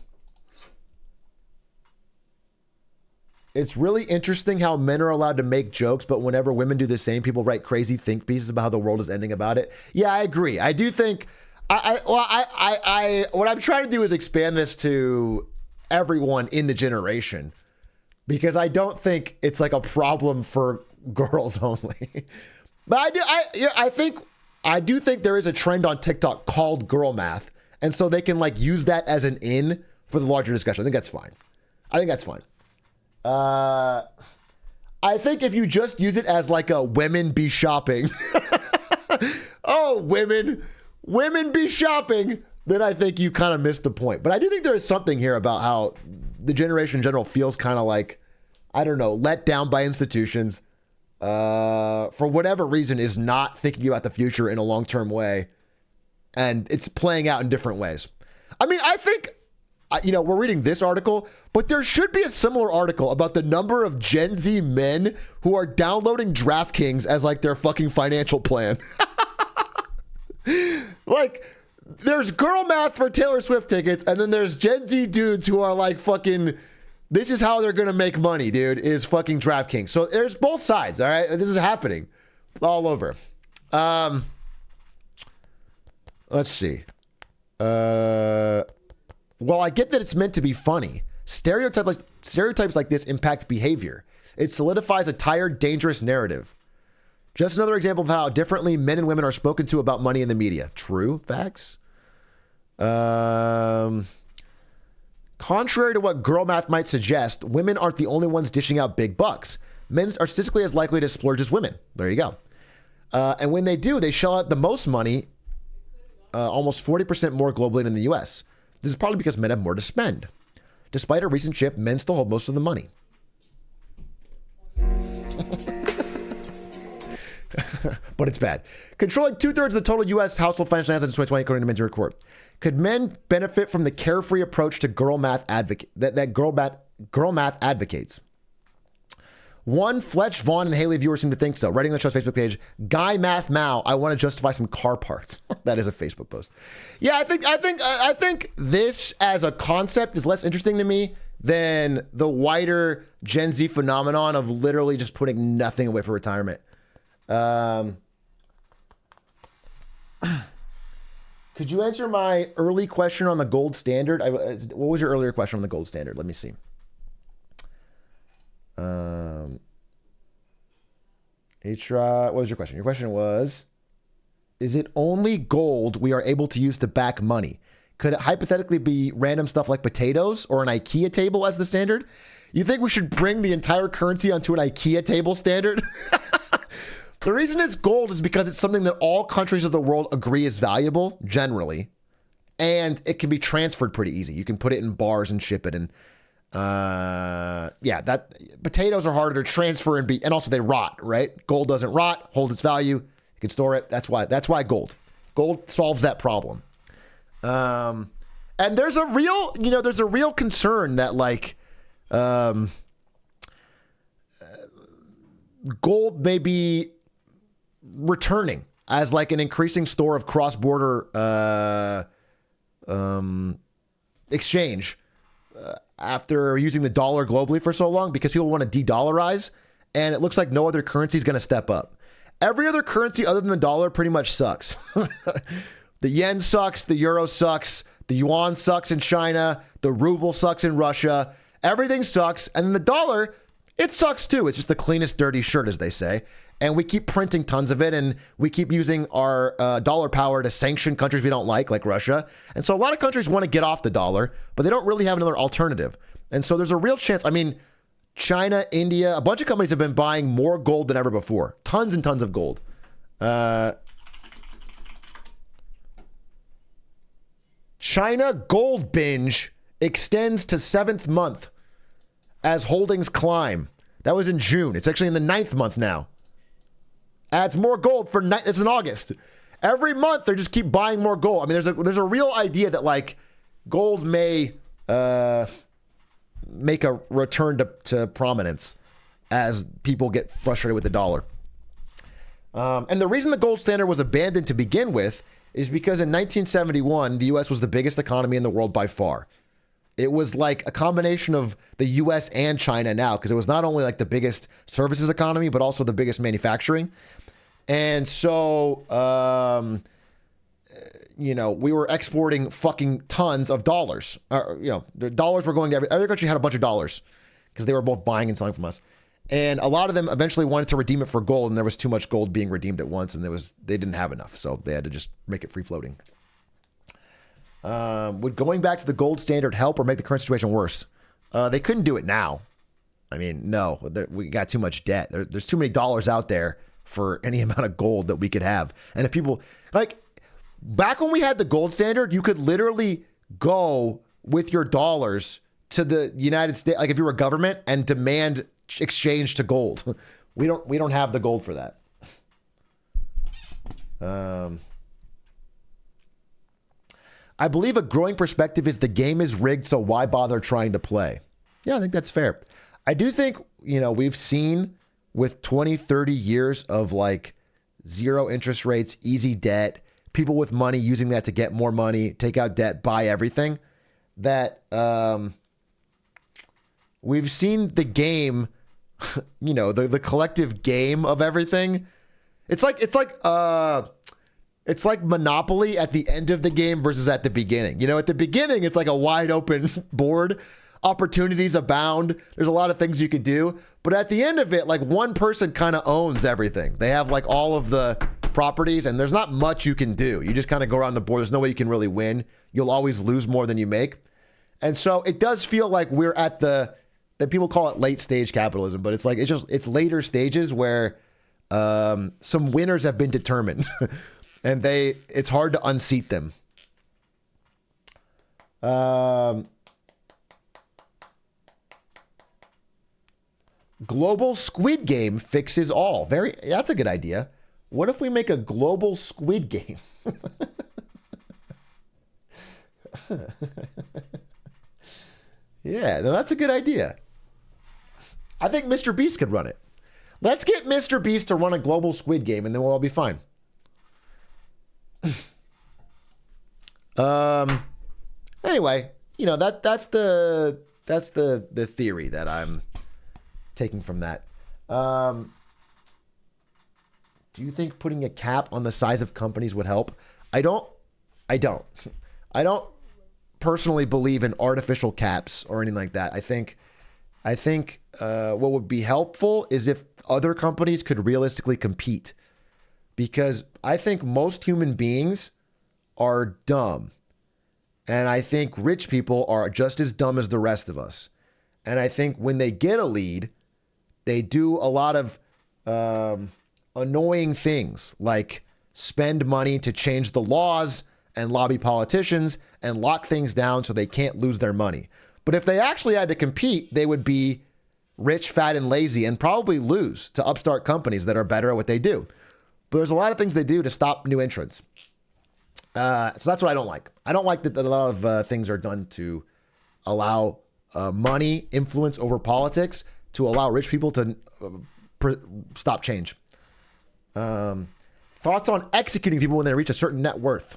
it's really interesting how men are allowed to make jokes, but whenever women do the same, people write crazy think pieces about how the world is ending about it. Yeah, I agree. I do think what I'm trying to do is expand this to everyone in the generation, because I don't think it's like a problem for girls only. But I do think there is a trend on TikTok called girl math, and so they can like use that as an in for the larger discussion. I think that's fine. I think if you just use it as like a women be shopping, oh, women be shopping, then I think you kind of missed the point. But I do think there is something here about how the generation in general feels kind of like, I don't know, let down by institutions, for whatever reason, is not thinking about the future in a long-term way. And it's playing out in different ways. I mean, I think, we're reading this article, but there should be a similar article about the number of Gen Z men who are downloading DraftKings as like their fucking financial plan. Like, there's girl math for Taylor Swift tickets, and then there's Gen Z dudes who are like fucking, this is how they're going to make money, dude, is fucking DraftKings. So there's both sides, all right? This is happening all over. Let's see. Well, I get that it's meant to be funny. Stereotypes like this impact behavior. It solidifies a tired, dangerous narrative. Just another example of how differently men and women are spoken to about money in the media. True. Facts. Contrary to what girl math might suggest, women aren't the only ones dishing out big bucks. Men are statistically as likely to splurge as women. There you go. And when they do, they shell out the most money, almost 40% more globally than in the U.S. This is probably because men have more to spend. Despite a recent shift, men still hold most of the money. But it's bad. Controlling 2/3 of the total U.S. household financial assets in 2020, according to Men's report. Could men benefit from the carefree approach to girl math that girl math advocates? One, Fletch, Vaughn, and Haley viewer seem to think so. Writing on the show's Facebook page, Guy Math Mao, I want to justify some car parts. That is a Facebook post. Yeah, I think this as a concept is less interesting to me than the wider Gen Z phenomenon of literally just putting nothing away for retirement. Could you answer my early question on the gold standard? What was your earlier question on the gold standard? Let me see. What was your question? Your question was, is it only gold we are able to use to back money? Could it hypothetically be random stuff like potatoes or an IKEA table as the standard? You think we should bring the entire currency onto an IKEA table standard? The reason it's gold is because it's something that all countries of the world agree is valuable, generally. And it can be transferred pretty easy. You can put it in bars and ship it. And that potatoes are harder to transfer and also they rot, right? Gold doesn't rot, hold its value. You can store it. That's why gold solves that problem. And there's a real concern that like, gold may be returning as like an increasing store of cross-border exchange after using the dollar globally for so long, because people want to de-dollarize, and it looks like no other currency is going to step up. Every other currency other than the dollar pretty much sucks. The yen sucks, the euro sucks, The yuan sucks in China. The ruble sucks in Russia. Everything sucks. And then the dollar, it sucks too. It's just the cleanest dirty shirt, as they say. And we keep printing tons of it, and we keep using our dollar power to sanction countries we don't like Russia. And so a lot of countries want to get off the dollar, but they don't really have another alternative. And so there's a real chance. I mean, China, India, a bunch of companies have been buying more gold than ever before. Tons and tons of gold. China gold binge extends to 7th month as holdings climb. That was in June. It's actually in the 9th month now. Adds more gold for it's in August. Every month they just keep buying more gold. I mean, there's a real idea that like gold may make a return to prominence as people get frustrated with the dollar. And the reason the gold standard was abandoned to begin with is because in 1971 the U.S. was the biggest economy in the world by far. It was like a combination of the U.S. and China now, because it was not only like the biggest services economy, but also the biggest manufacturing. And so, we were exporting fucking tons of dollars. The dollars were going to every country had a bunch of dollars because they were both buying and selling from us. And a lot of them eventually wanted to redeem it for gold, and there was too much gold being redeemed at once, and they didn't have enough, so they had to just make it free floating. Would going back to the gold standard help or make the current situation worse? They couldn't do it now. I mean, no, we got too much debt. There's too many dollars out there for any amount of gold that we could have. And if people, like, back when we had the gold standard, you could literally go with your dollars to the United States, like if you were a government, and demand exchange to gold. We don't have the gold for that. I believe a growing perspective is the game is rigged, so why bother trying to play? Yeah, I think that's fair. I do think, we've seen with 20, 30 years of like zero interest rates, easy debt, people with money using that to get more money, take out debt, buy everything, that we've seen the game, the collective game of everything. It's like Monopoly at the end of the game versus at the beginning. At the beginning, it's like a wide open board. Opportunities abound. There's a lot of things you could do. But at the end of it, like one person kind of owns everything. They have like all of the properties, and there's not much you can do. You just kind of go around the board. There's no way you can really win. You'll always lose more than you make. And so it does feel like we're at that people call it late stage capitalism, but it's later stages where some winners have been determined. And it's hard to unseat them. Global Squid Game fixes all. That's a good idea. What if we make a global Squid Game? Yeah, no, that's a good idea. I think Mr. Beast could run it. Let's get Mr. Beast to run a global Squid Game, and then we'll all be fine. Anyway, that's the theory that I'm taking from that. Do you think putting a cap on the size of companies would help? I don't personally believe in artificial caps or anything like that. I think what would be helpful is if other companies could realistically compete, because I think most human beings are dumb. And I think rich people are just as dumb as the rest of us. And I think when they get a lead, they do a lot of annoying things like spend money to change the laws and lobby politicians and lock things down so they can't lose their money. But if they actually had to compete, they would be rich, fat, and lazy and probably lose to upstart companies that are better at what they do. But there's a lot of things they do to stop new entrants. So that's what I don't like. I don't like that a lot of things are done to allow money, influence over politics, to allow rich people to stop change. Thoughts on executing people when they reach a certain net worth?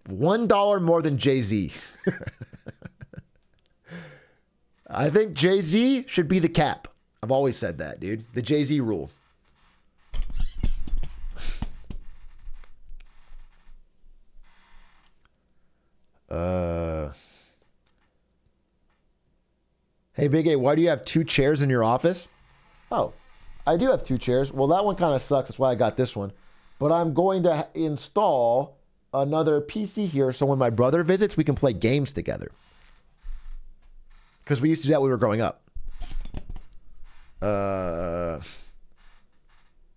$1 more than Jay-Z. I think Jay-Z should be the cap. I've always said that, dude. The Jay-Z rule. Hey, Big A, why do you have 2 chairs in your office? Oh, I do have 2 chairs. Well, that one kind of sucks. That's why I got this one. But I'm going to install another PC here so when my brother visits, we can play games together. Because we used to do that when we were growing up.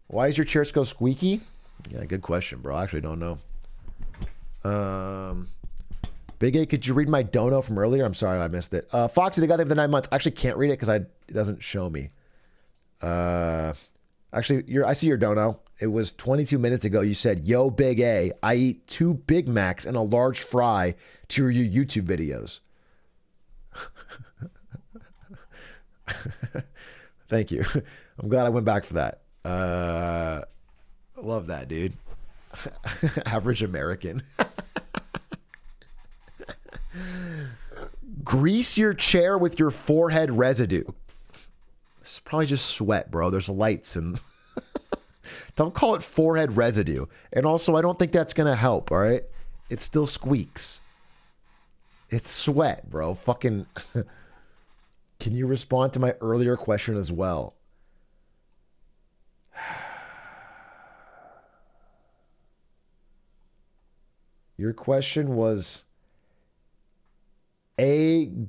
Why is your chair so squeaky? Yeah, good question, bro. I actually don't know. Big A, could you read my dono from earlier? I'm sorry I missed it. Foxy, the guy there for the 9 months. I actually can't read it because it doesn't show me. Actually, I see your dono. It was 22 minutes ago. You said, yo, Big A, I eat 2 Big Macs and a large fry to your YouTube videos. Thank you. I'm glad I went back for that. Love that, dude. Average American. Grease your chair with your forehead residue. This is probably just sweat, bro. There's lights and don't call it forehead residue. And also, I don't think that's gonna help. All right, it still squeaks. It's sweat, bro. Fucking. Can you respond to my earlier question as well? Your question was Gliz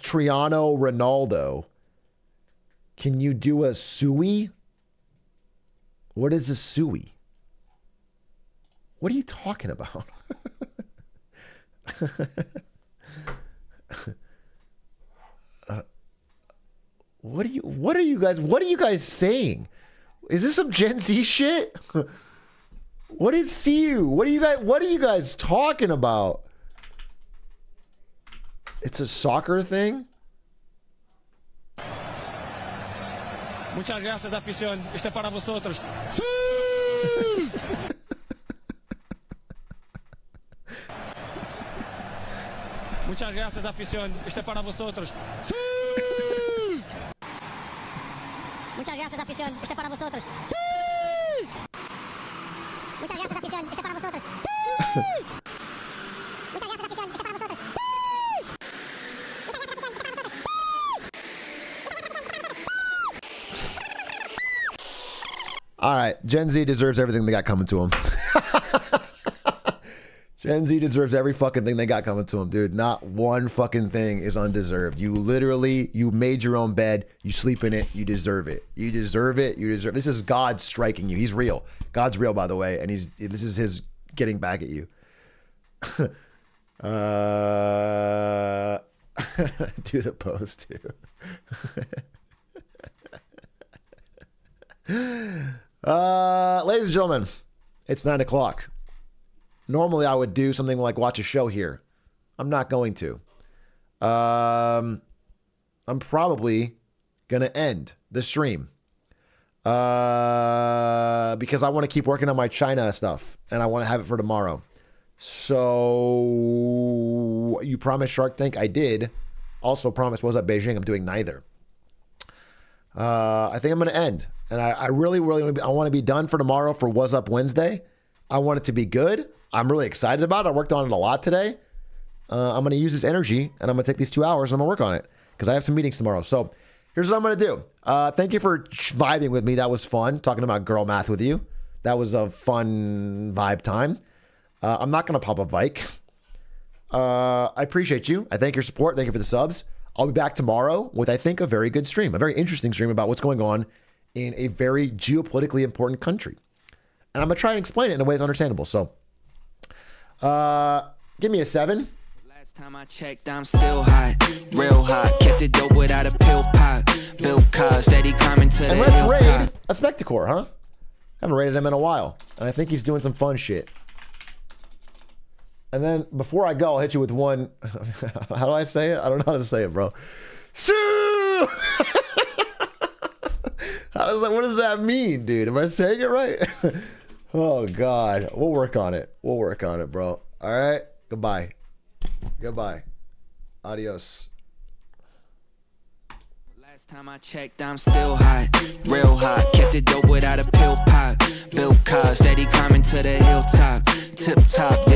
Triano Ronaldo. Can you do a sui? What is a sui? What are you talking about? What are you guys saying? Is this some Gen Z shit? What is CU? What are you guys talking about? It's a soccer thing? Muchas gracias, afición. Este para vosotros. Muchas gracias, afición. Este para vosotros. Muchas gracias, afición. Este para vosotros. Muchas gracias, afición. Este para vosotros. Muchas gracias, afición. Este para vosotros. All right, Gen Z deserves everything they got coming to them. Gen Z deserves every fucking thing they got coming to them, dude. Not one fucking thing is undeserved. You made your own bed. You sleep in it. You deserve it. You deserve it. You deserve. This is God striking you. He's real. God's real, by the way, and this is his getting back at you. Do the pose too. Ladies and gentlemen, it's 9 o'clock. Normally, I would do something like watch a show here. I'm not going to. I'm probably going to end the stream. Because I want to keep working on my China stuff. And I want to have it for tomorrow. So, you promised Shark Tank? I did. Also promised What's Up Beijing? I'm doing neither. I think I'm going to end. And I really want to be done for tomorrow for What's Up Wednesday. I want it to be good. I'm really excited about it. I worked on it a lot today. I'm going to use this energy and I'm going to take these 2 hours and I'm going to work on it because I have some meetings tomorrow. So here's what I'm going to do. Thank you for vibing with me. That was fun talking about girl math with you. That was a fun vibe time. I'm not going to pop a Vike. I appreciate you. I thank your support. Thank you for the subs. I'll be back tomorrow with, I think, a very good stream, a very interesting stream about what's going on in a very geopolitically important country. And I'm going to try and explain it in a way that's understandable. So, give me a 7. Last time I checked, I'm still hot, real hot. Kept it dope without a pill pop. Bill Cos, steady climbing to the and let's hilltop. raid a Spectacore, huh? Haven't raided him in a while. And I think he's doing some fun shit. And then before I go, I'll hit you with one. How do I say it? I don't know how to say it, bro. Sue! What does that mean, dude? Am I saying it right? Oh, God. We'll work on it. We'll work on it, bro. All right? Goodbye. Goodbye. Adios. Last time I checked, I'm still hot, real hot. Kept it dope without a pill pop. Bill Cos, steady climbing to the hilltop. Tip top.